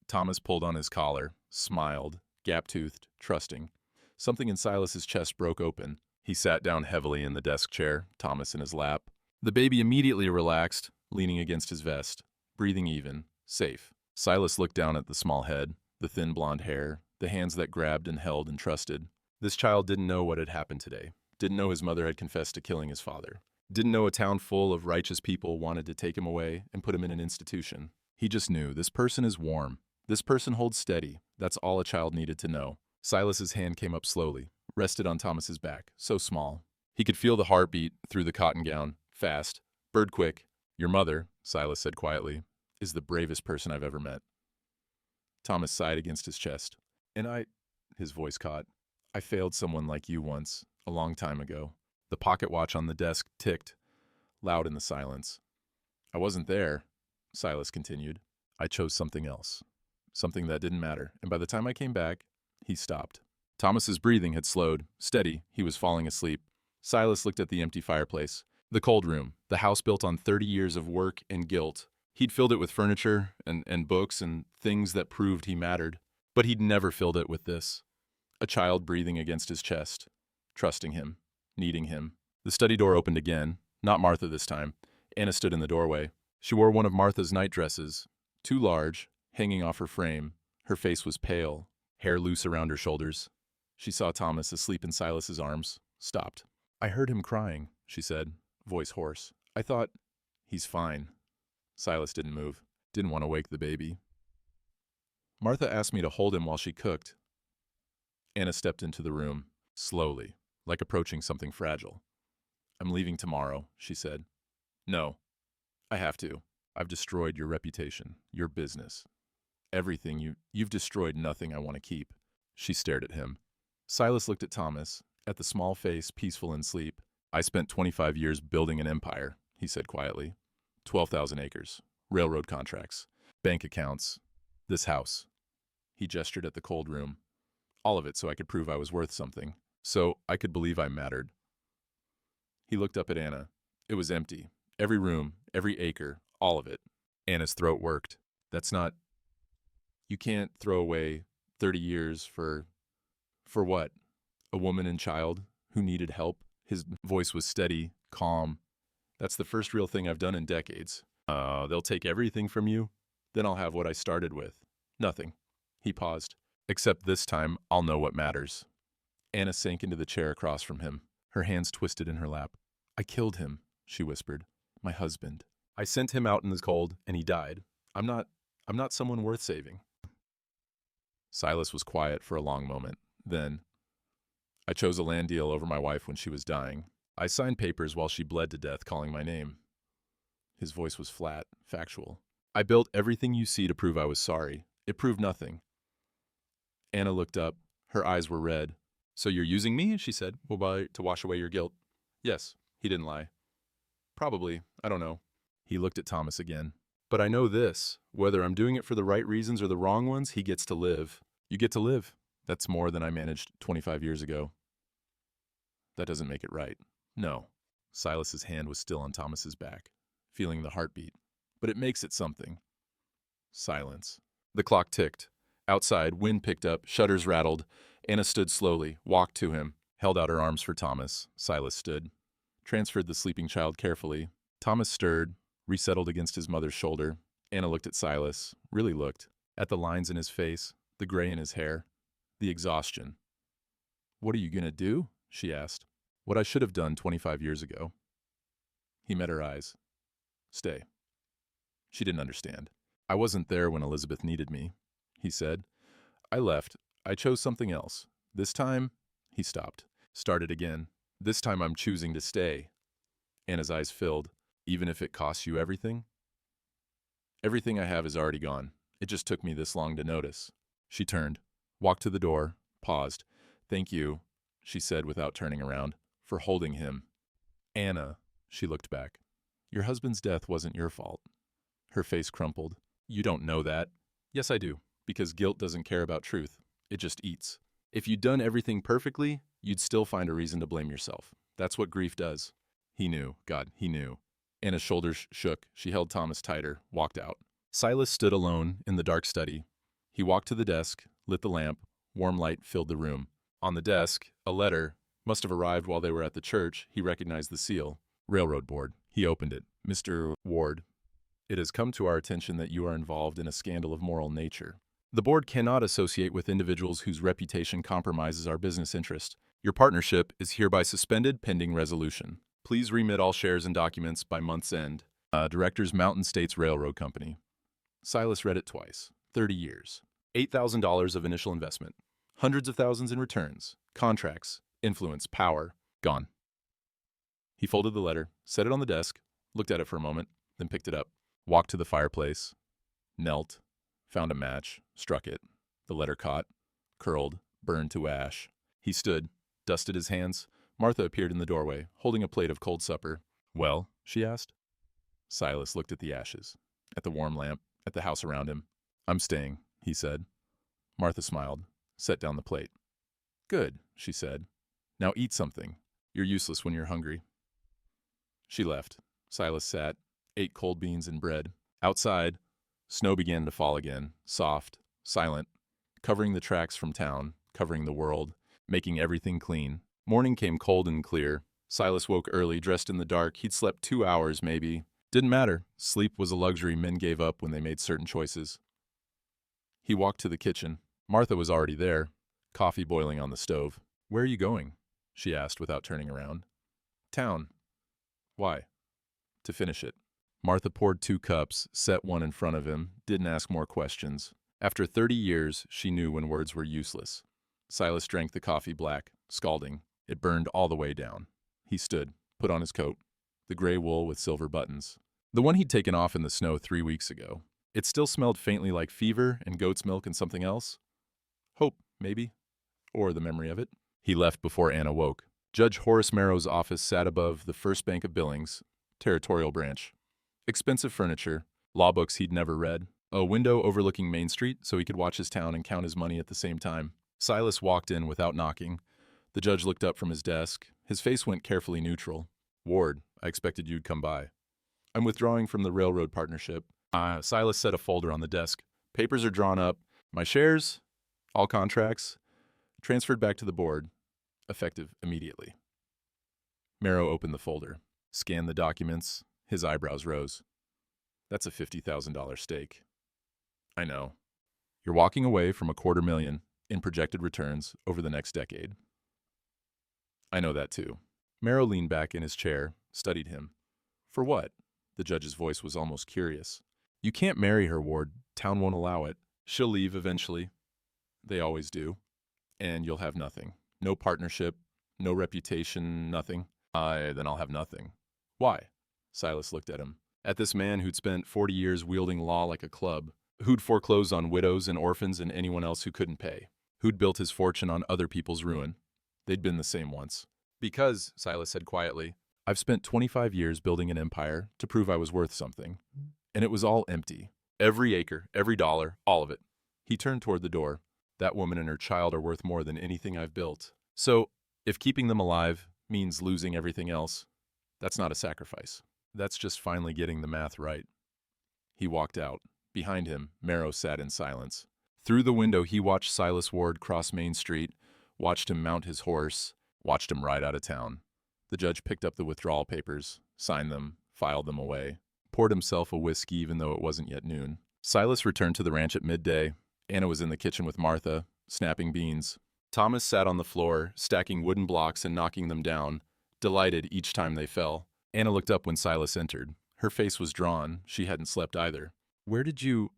Thomas pulled on his collar, smiled, gap-toothed, trusting. Something in Silas's chest broke open. He sat down heavily in the desk chair, Thomas in his lap. The baby immediately relaxed, leaning against his vest, breathing even, safe. Silas looked down at the small head, the thin blonde hair, the hands that grabbed and held and trusted. This child didn't know what had happened today, didn't know his mother had confessed to killing his father, didn't know a town full of righteous people wanted to take him away and put him in an institution. He just knew, this person is warm. This person holds steady. That's all a child needed to know. Silas's hand came up slowly, rested on Thomas's back, so small. He could feel the heartbeat through the cotton gown, fast, bird quick. Your mother, Silas said quietly, is the bravest person I've ever met. Thomas sighed against his chest. And his voice caught. I failed someone like you once, a long time ago. The pocket watch on the desk ticked, loud in the silence. I wasn't there, Silas continued. I chose something else, something that didn't matter, and by the time I came back, he stopped. Thomas's breathing had slowed. Steady, he was falling asleep. Silas looked at the empty fireplace. The cold room, the house built on 30 years of work and guilt. He'd filled it with furniture and books and things that proved he mattered. But he'd never filled it with this. A child breathing against his chest, trusting him, needing him. The study door opened again, not Martha this time. Anna stood in the doorway. She wore one of Martha's night dresses, too large, hanging off her frame. Her face was pale, hair loose around her shoulders. She saw Thomas asleep in Silas's arms, stopped. I heard him crying, she said, voice hoarse. I thought, he's fine. Silas didn't move, didn't want to wake the baby. Martha asked me to hold him while she cooked. Anna stepped into the room, slowly, like approaching something fragile. I'm leaving tomorrow, she said. No, I have to. I've destroyed your reputation, your business. Everything you've destroyed nothing I want to keep. She stared at him. Silas looked at Thomas, at the small face peaceful in sleep. I spent 25 years building an empire, he said quietly. 12,000 acres, railroad contracts, bank accounts, this house. He gestured at the cold room. All of it so I could prove I was worth something, so I could believe I mattered. He looked up at Anna. It was empty. Every room, every acre, all of it. Anna's throat worked. That's not... You can't throw away 30 years for what? A woman and child who needed help? His voice was steady, calm. That's the first real thing I've done in decades. They'll take everything from you, then I'll have what I started with. Nothing. He paused. Except this time, I'll know what matters. Anna sank into the chair across from him, her hands twisted in her lap. I killed him, she whispered. My husband. I sent him out in the cold, and he died. I'm not someone worth saving. Silas was quiet for a long moment. Then, I chose a land deal over my wife when she was dying. I signed papers while she bled to death calling my name. His voice was flat, factual. I built everything you see to prove I was sorry. It proved nothing. Anna looked up. Her eyes were red. So you're using me, she said, to wash away your guilt. Yes, he didn't lie. Probably, I don't know. He looked at Thomas again. But I know this, whether I'm doing it for the right reasons or the wrong ones, he gets to live. You get to live. That's more than I managed 25 years ago. That doesn't make it right. No. Silas's hand was still on Thomas's back, feeling the heartbeat. But it makes it something. Silence. The clock ticked. Outside, wind picked up, shutters rattled. Anna stood slowly, walked to him, held out her arms for Thomas. Silas stood, transferred the sleeping child carefully. Thomas stirred, resettled against his mother's shoulder. Anna looked at Silas, really looked, at the lines in his face, the gray in his hair, the exhaustion. What are you going to do? She asked. What I should have done 25 years ago. He met her eyes. Stay. She didn't understand. I wasn't there when Elizabeth needed me, he said. I left. I chose something else. This time, he stopped. Started again. This time I'm choosing to stay. Anna's eyes filled. Even if it costs you everything? Everything I have is already gone. It just took me this long to notice. She turned, walked to the door, paused. Thank you, she said without turning around, for holding him. Anna, she looked back. Your husband's death wasn't your fault. Her face crumpled. You don't know that. Yes, I do, because guilt doesn't care about truth. It just eats. If you'd done everything perfectly, you'd still find a reason to blame yourself. That's what grief does. He knew. God, he knew. Anna's shoulders shook. She held Thomas tighter, walked out. Silas stood alone in the dark study. He walked to the desk, lit the lamp. Warm light filled the room. On the desk, a letter. Must have arrived while they were at the church. He recognized the seal. Railroad board. He opened it. Mr. Ward, it has come to our attention that you are involved in a scandal of moral nature. The board cannot associate with individuals whose reputation compromises our business interest. Your partnership is hereby suspended pending resolution. Please remit all shares and documents by month's end. Directors, Mountain States Railroad Company. Silas read it twice. 30 years. $8,000 of initial investment. Hundreds of thousands in returns. Contracts. Influence. Power. Gone. He folded the letter, set it on the desk, looked at it for a moment, then picked it up, walked to the fireplace, knelt, found a match, struck it. The letter caught, curled, burned to ash. He stood, dusted his hands. Martha appeared in the doorway, holding a plate of cold supper. Well, she asked. Silas looked at the ashes, at the warm lamp, at the house around him. I'm staying, he said. Martha smiled, set down the plate. Good, she said. Now eat something. You're useless when you're hungry. She left. Silas sat, ate cold beans and bread. Outside, snow began to fall again, soft, silent, covering the tracks from town, covering the world, making everything clean. Morning came cold and clear. Silas woke early, dressed in the dark. He'd slept 2 hours, maybe. Didn't matter. Sleep was a luxury men gave up when they made certain choices. He walked to the kitchen. Martha was already there, coffee boiling on the stove. Where are you going? She asked without turning around. Town. Why? To finish it. Martha poured 2 cups, set one in front of him, didn't ask more questions. After 30 years, she knew when words were useless. Silas drank the coffee black, scalding. It burned all the way down. He stood, put on his coat, the gray wool with silver buttons. The one he'd taken off in the snow 3 weeks ago. It still smelled faintly like fever and goat's milk and something else. Hope, maybe. Or the memory of it. He left before Anna woke. Judge Horace Merrow's office sat above the First Bank of Billings, territorial branch. Expensive furniture, law books he'd never read, a window overlooking Main Street so he could watch his town and count his money at the same time. Silas walked in without knocking. The judge looked up from his desk. His face went carefully neutral. Ward, I expected you'd come by. I'm withdrawing from the railroad partnership. Silas set a folder on the desk. Papers are drawn up. My shares, all contracts, transferred back to the board, effective immediately. Merrow opened the folder, scanned the documents. His eyebrows rose. That's a $50,000 stake. I know. You're walking away from $250,000 in projected returns over the next decade. I know that too. Merrow leaned back in his chair, studied him. For what? The judge's voice was almost curious. You can't marry her, Ward. Town won't allow it. She'll leave eventually. They always do. And you'll have nothing. No partnership, no reputation, nothing. Then I'll have nothing. Why? Silas looked at him. At this man who'd spent 40 years wielding law like a club, who'd foreclosed on widows and orphans and anyone else who couldn't pay, who'd built his fortune on other people's ruin. They'd been the same once. Because, Silas said quietly, I've spent 25 years building an empire to prove I was worth something. And it was all empty. Every acre, every dollar, all of it. He turned toward the door. That woman and her child are worth more than anything I've built. So, if keeping them alive means losing everything else, that's not a sacrifice. That's just finally getting the math right. He walked out. Behind him, Merrow sat in silence. Through the window, he watched Silas Ward cross Main Street, watched him mount his horse, watched him ride out of town. The judge picked up the withdrawal papers, signed them, filed them away, poured himself a whiskey even though it wasn't yet noon. Silas returned to the ranch at midday. Anna was in the kitchen with Martha, snapping beans. Thomas sat on the floor, stacking wooden blocks and knocking them down, delighted each time they fell. Anna looked up when Silas entered. Her face was drawn. She hadn't slept either. Where did you...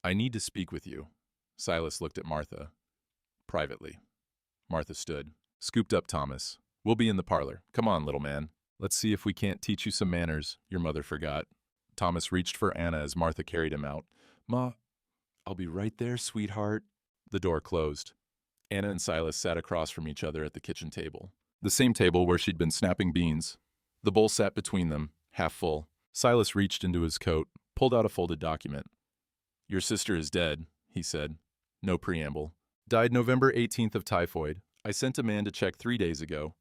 I need to speak with you. Silas looked at Martha. Privately. Martha stood, scooped up Thomas. We'll be in the parlor. Come on, little man. Let's see if we can't teach you some manners your mother forgot. Thomas reached for Anna as Martha carried him out. Ma, I'll be right there, sweetheart. The door closed. Anna and Silas sat across from each other at the kitchen table. The same table where she'd been snapping beans. The bowl sat between them, half full. Silas reached into his coat, pulled out a folded document. Your sister is dead, he said. No preamble. Died November 18th of typhoid. I sent a man to check 3 days ago.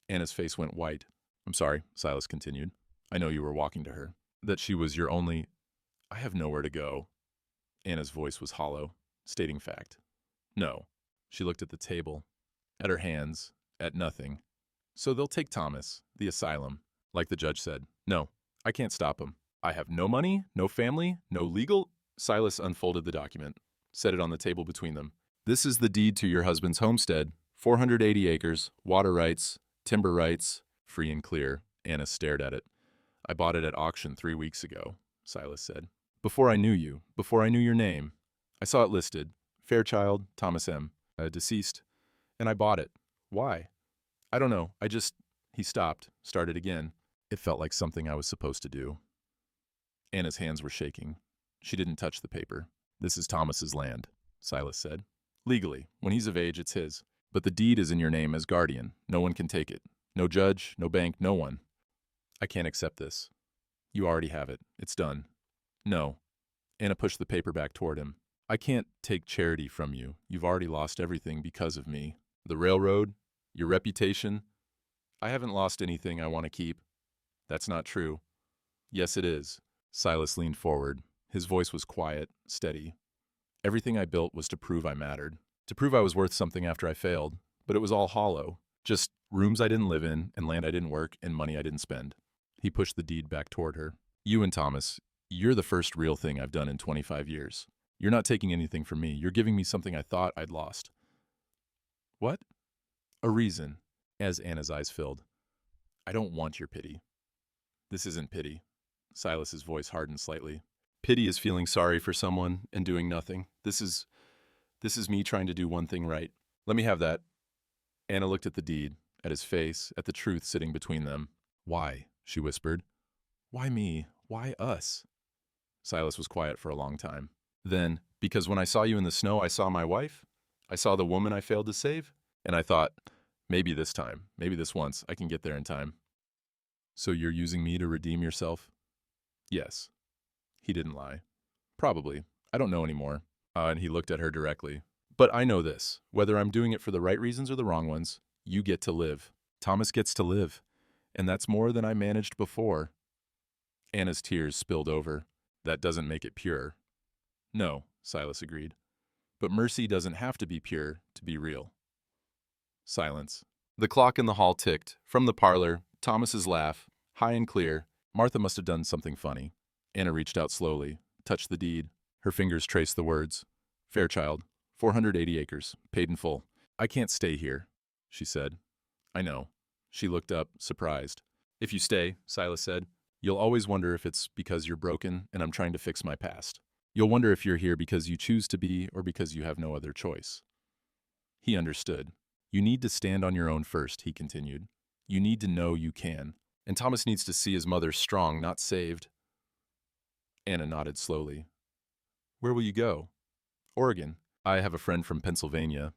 Anna's face went white. I'm sorry, Silas continued. I know you were walking to her. That she was your only... I have nowhere to go. Anna's voice was hollow, stating fact. No. She looked at the table, at her hands, at nothing. So they'll take Thomas, the asylum, like the judge said. No, I can't stop him. I have no money, no family, no legal. Silas unfolded the document, set it on the table between them. This is the deed to your husband's homestead, 480 acres, water rights, timber rights, free and clear. Anna stared at it. I bought it at auction 3 weeks ago, Silas said. Before I knew you, before I knew your name. I saw it listed, Fairchild, Thomas M., deceased, and I bought it. Why? I don't know, He stopped, started again. It felt like something I was supposed to do. Anna's hands were shaking. She didn't touch the paper. This is Thomas's land, Silas said. Legally, when he's of age, it's his. But the deed is in your name as guardian. No one can take it. No judge, no bank, no one. I can't accept this. You already have it. It's done. No. Anna pushed the paper back toward him. I can't take charity from you. You've already lost everything because of me. The railroad, your reputation. I haven't lost anything I want to keep. That's not true. Yes, it is. Silas leaned forward. His voice was quiet, steady. Everything I built was to prove I mattered, to prove I was worth something after I failed, but it was all hollow. Just rooms I didn't live in, and land I didn't work, and money I didn't spend. He pushed the deed back toward her. You and Thomas, you're the first real thing I've done in 25 years. You're not taking anything from me. You're giving me something I thought I'd lost. What? A reason, as Anna's eyes filled. I don't want your pity. This isn't pity. Silas's voice hardened slightly. Pity is feeling sorry for someone and doing nothing. This is me trying to do one thing right. Let me have that. Anna looked at the deed, at his face, at the truth sitting between them. Why? She whispered. Why me? Why us? Silas was quiet for a long time. Then, because when I saw you in the snow, I saw my wife. I saw the woman I failed to save. And I thought, maybe this time, maybe this once, I can get there in time. So you're using me to redeem yourself? Yes. He didn't lie. Probably. I don't know anymore. And he looked at her directly. But I know this. Whether I'm doing it for the right reasons or the wrong ones, you get to live. Thomas gets to live. And that's more than I managed before. Anna's tears spilled over. That doesn't make it pure. No, Silas agreed. But mercy doesn't have to be pure to be real. Silence. The clock in the hall ticked. From the parlor, Thomas's laugh, high and clear. Martha must have done something funny. Anna reached out slowly, touched the deed. Her fingers traced the words. Fairchild, 480 acres, paid in full. I can't stay here, she said. I know. She looked up, surprised. If you stay, Silas said, you'll always wonder if it's because you're broken and I'm trying to fix my past. You'll wonder if you're here because you choose to be or because you have no other choice. He understood. You need to stand on your own first, he continued. You need to know you can. And Thomas needs to see his mother strong, not saved. Anna nodded slowly. Where will you go? Oregon. I have a friend from Pennsylvania.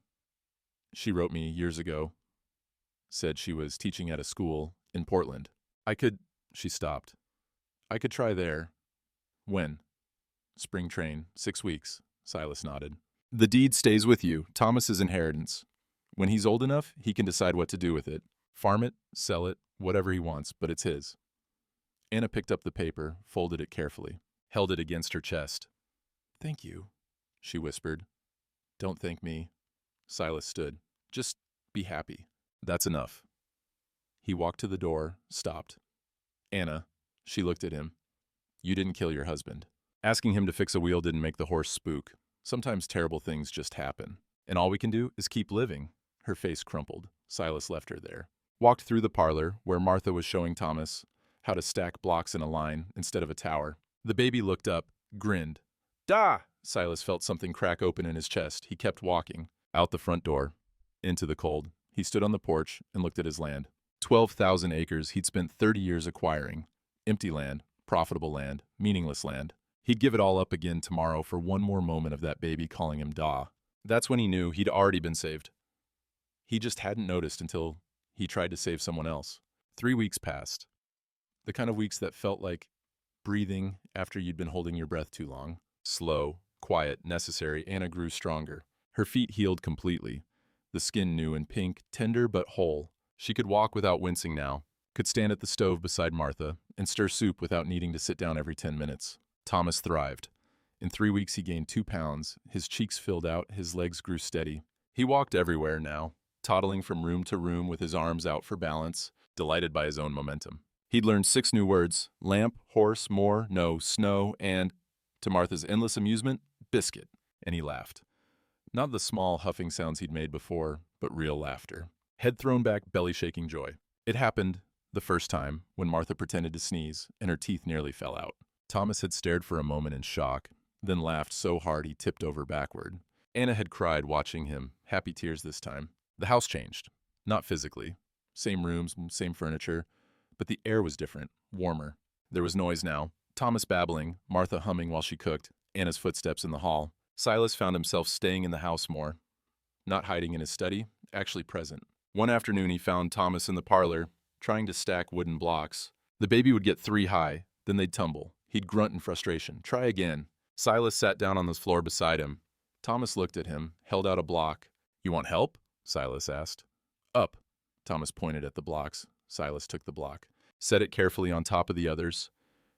She wrote me years ago. Said she was teaching at a school in Portland. She stopped. I could try there. When? Spring train, 6 weeks, Silas nodded. The deed stays with you, Thomas's inheritance. When he's old enough, he can decide what to do with it. Farm it, sell it, whatever he wants, but it's his. Anna picked up the paper, folded it carefully, held it against her chest. Thank you, she whispered. Don't thank me. Silas stood. Just be happy. That's enough. He walked to the door, stopped. Anna, she looked at him. You didn't kill your husband. Asking him to fix a wheel didn't make the horse spook. Sometimes terrible things just happen. And all we can do is keep living. Her face crumpled. Silas left her there. Walked through the parlor, where Martha was showing Thomas how to stack blocks in a line instead of a tower. The baby looked up, grinned. Da! Silas felt something crack open in his chest. He kept walking. Out the front door. Into the cold. He stood on the porch and looked at his land. 12,000 acres he'd spent 30 years acquiring. Empty land, profitable land, meaningless land. He'd give it all up again tomorrow for one more moment of that baby calling him Da. That's when he knew he'd already been saved. He just hadn't noticed until he tried to save someone else. 3 weeks passed. The kind of weeks that felt like breathing after you'd been holding your breath too long. Slow, quiet, necessary. Anna grew stronger. Her feet healed completely. The skin new and pink, tender but whole. She could walk without wincing now, could stand at the stove beside Martha, and stir soup without needing to sit down every 10 minutes. Thomas thrived. In 3 weeks he gained 2 pounds, his cheeks filled out, his legs grew steady. He walked everywhere now, toddling from room to room with his arms out for balance, delighted by his own momentum. He'd learned 6 new words: lamp, horse, more, no, snow, and, to Martha's endless amusement, biscuit. And he laughed. Not the small, huffing sounds he'd made before, but real laughter. Head thrown back, belly-shaking joy. It happened, the first time, when Martha pretended to sneeze, and her teeth nearly fell out. Thomas had stared for a moment in shock, then laughed so hard he tipped over backward. Anna had cried watching him, happy tears this time. The house changed. Not physically. Same rooms, same furniture, but the air was different, warmer. There was noise now. Thomas babbling, Martha humming while she cooked, Anna's footsteps in the hall. Silas found himself staying in the house more. Not hiding in his study, actually present. One afternoon he found Thomas in the parlor, trying to stack wooden blocks. The baby would get 3 high, then they'd tumble. He'd grunt in frustration. Try again. Silas sat down on the floor beside him. Thomas looked at him, held out a block. You want help? Silas asked. Up. Thomas pointed at the blocks. Silas took the block, set it carefully on top of the others,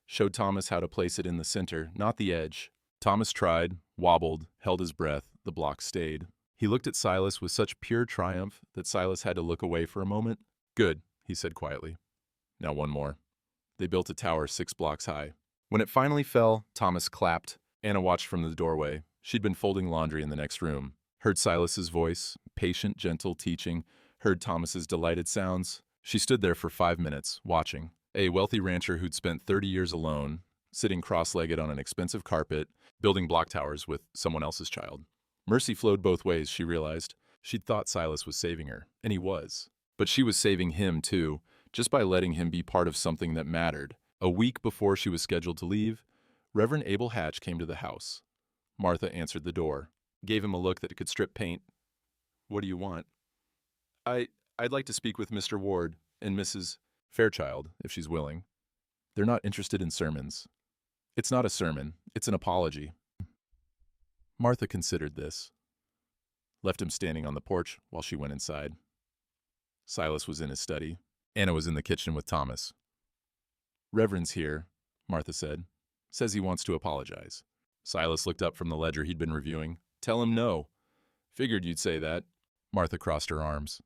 showed Thomas how to place it in the center, not the edge. Thomas tried, wobbled, held his breath. The block stayed. He looked at Silas with such pure triumph that Silas had to look away for a moment. Good, he said quietly. Now one more. They built a tower 6 blocks high. When it finally fell, Thomas clapped. Anna watched from the doorway. She'd been folding laundry in the next room. Heard Silas's voice, patient, gentle teaching. Heard Thomas's delighted sounds. She stood there for 5 minutes, watching. A wealthy rancher who'd spent 30 years alone, sitting cross-legged on an expensive carpet, building block towers with someone else's child. Mercy flowed both ways, she realized. She'd thought Silas was saving her, and he was. But she was saving him, too, just by letting him be part of something that mattered. A week before she was scheduled to leave, Reverend Abel Hatch came to the house. Martha answered the door, gave him a look that could strip paint. What do you want? I'd like to speak with Mr. Ward and Mrs. Fairchild, if she's willing. They're not interested in sermons. It's not a sermon, it's an apology. Martha considered this. Left him standing on the porch while she went inside. Silas was in his study. Anna was in the kitchen with Thomas. Reverend's here, Martha said. Says he wants to apologize. Silas looked up from the ledger he'd been reviewing. Tell him no. Figured you'd say that. Martha crossed her arms.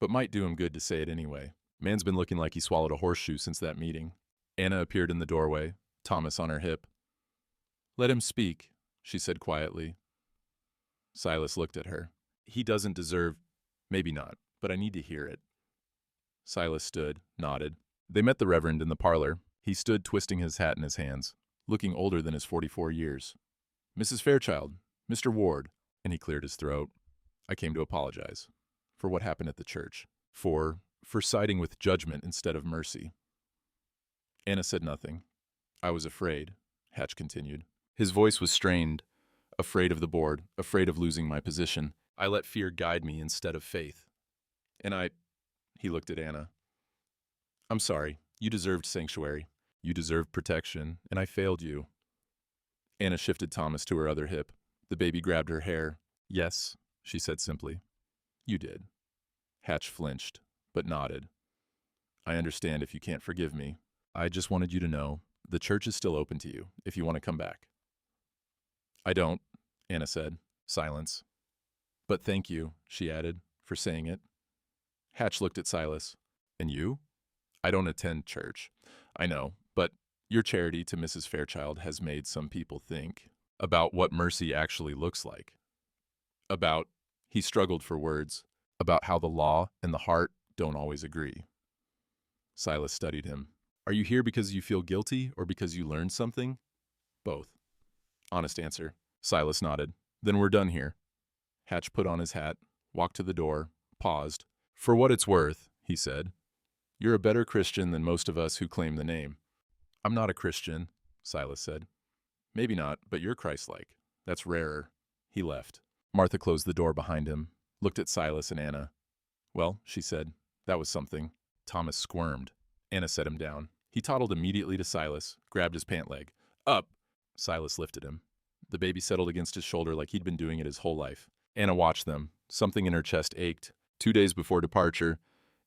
But might do him good to say it anyway. Man's been looking like he swallowed a horseshoe since that meeting. Anna appeared in the doorway, Thomas on her hip. Let him speak, she said quietly. Silas looked at her. He doesn't deserve... Maybe not, but I need to hear it. Silas stood, nodded. They met the Reverend in the parlor. He stood twisting his hat in his hands, looking older than his 44 years. Mrs. Fairchild, Mr. Ward, and he cleared his throat. I came to apologize for what happened at the church, for siding with judgment instead of mercy. Anna said nothing. I was afraid, Hatch continued. His voice was strained, afraid of the board, afraid of losing my position. I let fear guide me instead of faith. And he looked at Anna. I'm sorry, you deserved sanctuary. You deserved protection, and I failed you. Anna shifted Thomas to her other hip. The baby grabbed her hair. Yes, she said simply. You did. Hatch flinched, but nodded. I understand if you can't forgive me. I just wanted you to know the church is still open to you if you want to come back. I don't, Anna said. Silence. But thank you, she added, for saying it. Hatch looked at Silas. And you? I don't attend church. I know, but your charity to Mrs. Fairchild has made some people think about what mercy actually looks like. About, he struggled for words, about how the law and the heart don't always agree. Silas studied him. Are you here because you feel guilty or because you learned something? Both. Honest answer. Silas nodded. Then we're done here. Hatch put on his hat, walked to the door, paused. For what it's worth, he said, you're a better Christian than most of us who claim the name. I'm not a Christian, Silas said. Maybe not, but you're Christ-like. That's rarer. He left. Martha closed the door behind him, looked at Silas and Anna. Well, she said, that was something. Thomas squirmed. Anna set him down. He toddled immediately to Silas, grabbed his pant leg. Up! Silas lifted him. The baby settled against his shoulder like he'd been doing it his whole life. Anna watched them. Something in her chest ached. 2 days before departure,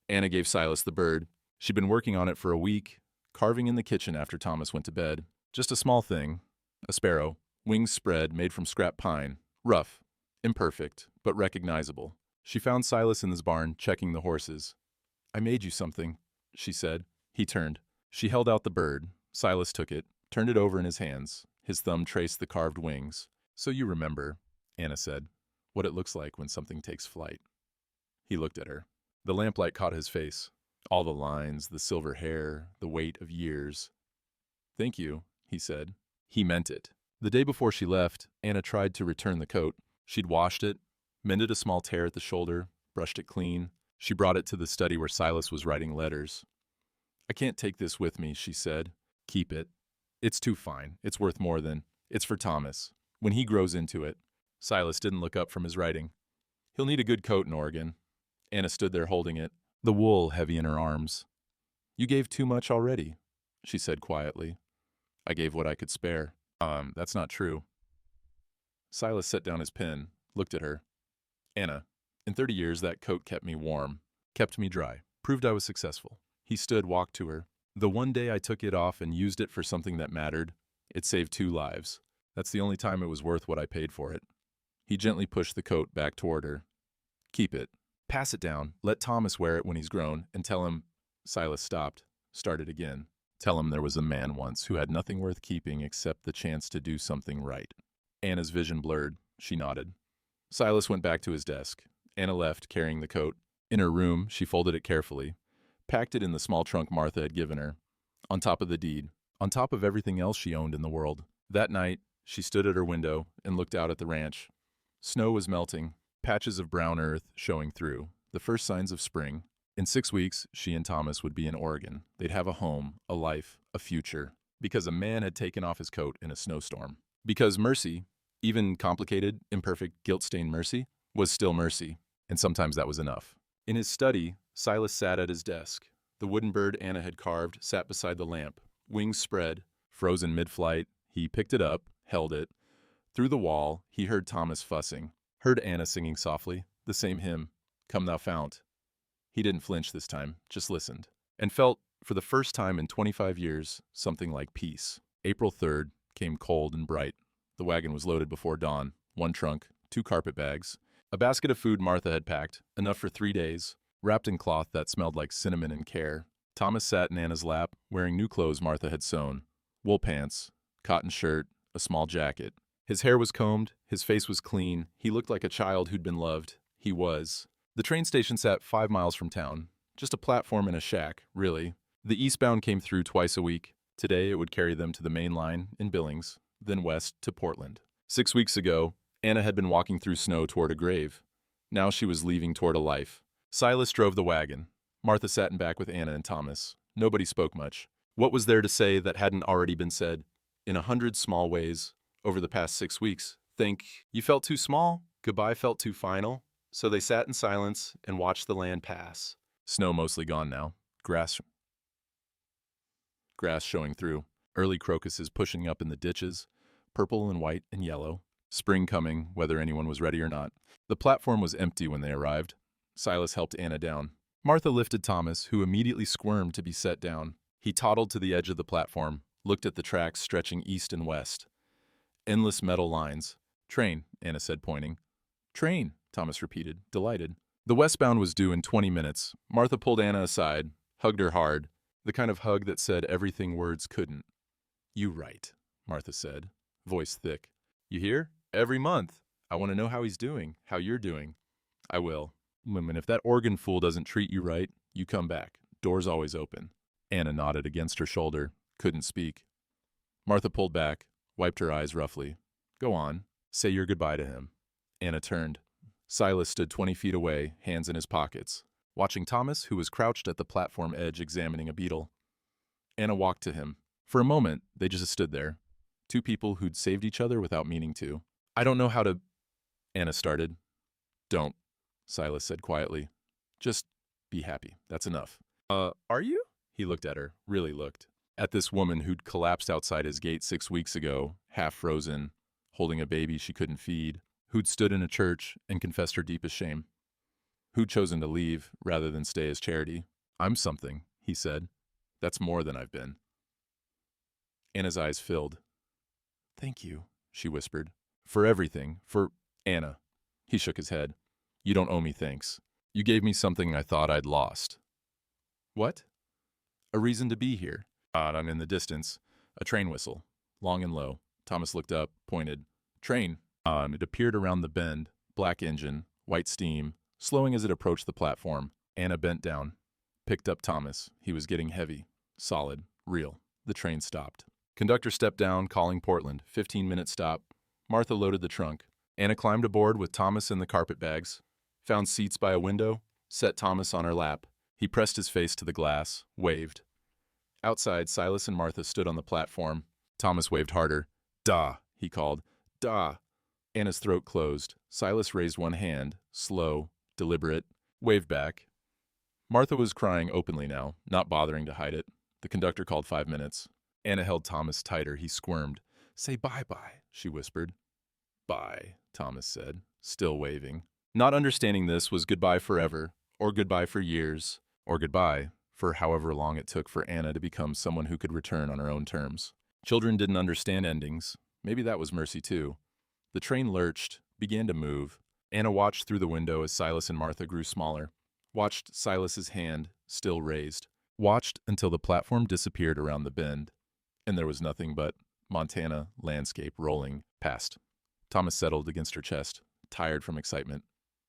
Anna gave Silas the bird. She'd been working on it for a week, carving in the kitchen after Thomas went to bed. Just a small thing. A sparrow, wings spread, made from scrap pine. Rough, imperfect, but recognizable. She found Silas in his barn, checking the horses. I made you something, she said. He turned. She held out the bird. Silas took it, turned it over in his hands. His thumb traced the carved wings. "So you remember," Anna said, "what it looks like when something takes flight." He looked at her. The lamplight caught his face. All the lines, the silver hair, the weight of years. "Thank you," he said. He meant it. The day before she left, Anna tried to return the coat. She'd washed it, mended a small tear at the shoulder, brushed it clean. She brought it to the study where Silas was writing letters. "I can't take this with me," she said. "Keep it. It's too fine. It's worth more than. It's for Thomas. When he grows into it." Silas didn't look up from his writing. "He'll need a good coat in Oregon." Anna stood there holding it, the wool heavy in her arms. "You gave too much already," she said quietly. "I gave what I could spare." That's not true." Silas set down his pen, looked at her. "Anna, in 30 years that coat kept me warm, kept me dry, proved I was successful." He stood, walked to her. "The one day I took it off and used it for something that mattered, it saved 2 lives. That's the only time it was worth what I paid for it." He gently pushed the coat back toward her. "Keep it. Pass it down. Let Thomas wear it when he's grown, and tell him—" Silas stopped, started again. "Tell him there was a man once who had nothing worth keeping except the chance to do something right." Anna's vision blurred. She nodded. Silas went back to his desk. Anna left, carrying the coat. In her room, she folded it carefully, packed it in the small trunk Martha had given her, on top of the deed, on top of everything else she owned in the world. That night, she stood at her window and looked out at the ranch. Snow was melting, patches of brown earth showing through, the first signs of spring. In 6 weeks, she and Thomas would be in Oregon. They'd have a home, a life, a future. Because a man had taken off his coat in a snowstorm. Because mercy, even complicated, imperfect, guilt-stained mercy, was still mercy. And sometimes that was enough. In his study, Silas sat at his desk. The wooden bird Anna had carved sat beside the lamp, wings spread, frozen mid-flight. He picked it up, held it. Through the wall, he heard Thomas fussing, heard Anna singing softly, the same hymn, "Come Thou Fount." He didn't flinch this time, just listened, and felt, for the first time in 25 years, something like peace. April 3rd came cold and bright. The wagon was loaded before dawn, 1 trunk, 2 carpet bags, a basket of food Martha had packed, enough for 3 days, wrapped in cloth that smelled like cinnamon and care. Thomas sat in Anna's lap, wearing new clothes Martha had sewn, wool pants, cotton shirt, a small jacket. His hair was combed, his face was clean, he looked like a child who'd been loved. He was. The train station sat 5 miles from town. Just a platform and a shack, really. The eastbound came through twice a week. Today it would carry them to the main line in Billings, then west to Portland. 6 weeks ago, Anna had been walking through snow toward a grave. Now she was leaving toward a life. Silas drove the wagon. Martha sat in back with Anna and Thomas. Nobody spoke much. What was there to say that hadn't already been said? In 100 small ways, over the past 6 weeks. Think, you felt too small? Goodbye felt too final? So they sat in silence and watched the land pass. Snow mostly gone now. Grass showing through. Early crocuses pushing up in the ditches. Purple and white and yellow. Spring coming, whether anyone was ready or not. The platform was empty when they arrived. Silas helped Anna down. Martha lifted Thomas, who immediately squirmed to be set down. He toddled to the edge of the platform, looked at the tracks stretching east and west. Endless metal lines. "Train," Anna said, pointing. "Train," Thomas repeated, delighted. The westbound was due in 20 minutes. Martha pulled Anna aside, hugged her hard, the kind of hug that said everything words couldn't. "You right," Martha said, voice thick. "You hear? Every month. I want to know how he's doing, how you're doing." "I will. And if that organ fool doesn't treat you right, you come back. Door's always open." Anna nodded against her shoulder, couldn't speak. Martha pulled back, wiped her eyes roughly. "Go on. Say your goodbye to him." Anna turned. Silas stood 20 feet away, hands in his pockets, watching Thomas, who was crouched at the platform edge examining a beetle. Anna walked to him. For a moment, they just stood there. 2 people who'd saved each other without meaning to. "I don't know how to—" Anna started. "Don't," Silas said quietly. "Just be happy. That's enough." Are you?" He looked at her, really looked. At this woman who'd collapsed outside his gate 6 weeks ago, half frozen, holding a baby she couldn't feed, who'd stood in a church and confessed her deepest shame, who'd chosen to leave rather than stay as charity. "I'm something," he said. "That's more than I've been." Anna's eyes filled. "Thank you," she whispered. "For everything. For Anna." He shook his head. "You don't owe me thanks. You gave me something I thought I'd lost." "What?" "A reason to be here. And in the distance, a train whistle, long and low. Thomas looked up, pointed. Train. It appeared around the bend, black engine, white steam, slowing as it approached the platform. Anna bent down, picked up Thomas. He was getting heavy, solid, real. The train stopped. Conductor stepped down, calling Portland. 15-minute stop. Martha loaded the trunk. Anna climbed aboard with Thomas in the carpet bags, found seats by a window, set Thomas on her lap. He pressed his face to the glass, waved. Outside, Silas and Martha stood on the platform. Thomas waved harder. "Da," he called. "Da." Anna's throat closed. Silas raised one hand, slow, deliberate, waved back. Martha was crying openly now, not bothering to hide it. The conductor called 5 minutes. Anna held Thomas tighter. He squirmed. "Say bye-bye," she whispered. "Bye," Thomas said, still waving. Not understanding this was goodbye forever, or goodbye for years, or goodbye for however long it took for Anna to become someone who could return on her own terms. Children didn't understand endings. Maybe that was mercy too. The train lurched, began to move. Anna watched through the window as Silas and Martha grew smaller. Watched Silas's hand, still raised. Watched until the platform disappeared around the bend, and there was nothing but Montana landscape rolling past. Thomas settled against her chest, tired from excitement.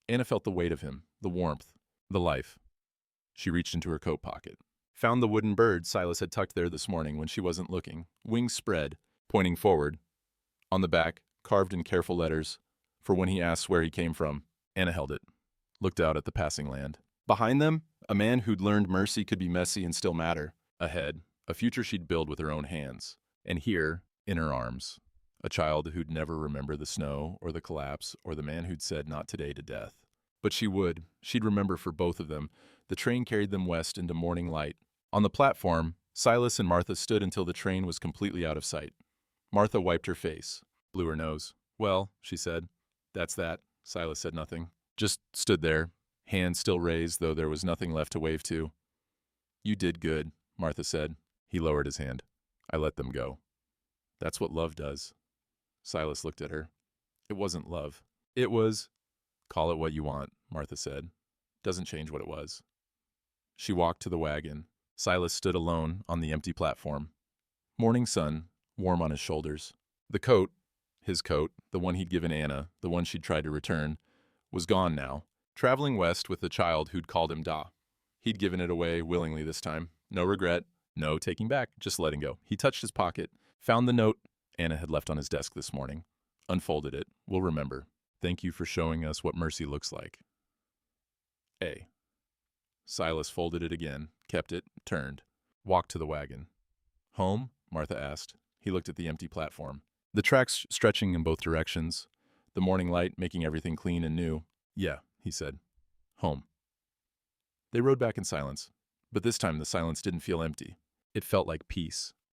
Anna felt the weight of him, the warmth, the life. She reached into her coat pocket. Found the wooden bird Silas had tucked there this morning when she wasn't looking, wings spread, pointing forward. On the back, carved in careful letters, for when he asks where he came from. Anna held it, looked out at the passing land. Behind them, a man who'd learned mercy could be messy and still matter. Ahead, a future she'd build with her own hands. And here, in her arms, a child who'd never remember the snow or the collapse or the man who'd said not today to death. But she would. She'd remember for both of them. The train carried them west into morning light. On the platform, Silas and Martha stood until the train was completely out of sight. Martha wiped her face, blew her nose. "Well," she said. "That's that." Silas said nothing. Just stood there, hand still raised, though there was nothing left to wave to. "You did good," Martha said. He lowered his hand. "I let them go." "That's what love does." Silas looked at her. "It wasn't love. It was—" "Call it what you want," Martha said. "Doesn't change what it was." She walked to the wagon. Silas stood alone on the empty platform. Morning sun, warm on his shoulders. The coat, his coat, the one he'd given Anna, the one she'd tried to return, was gone now. Traveling west with the child who'd called him Da. He'd given it away willingly this time. No regret, no taking back, just letting go. He touched his pocket, found the note Anna had left on his desk this morning, unfolded it. "We'll remember. Thank you for showing us what mercy looks like. A." Silas folded it again, kept it, turned, walked to the wagon. "Home?" Martha asked. He looked at the empty platform. The tracks stretching in both directions, the morning light making everything clean and new. "Yeah," he said. "Home." They rode back in silence, but this time the silence didn't feel empty. It felt like peace.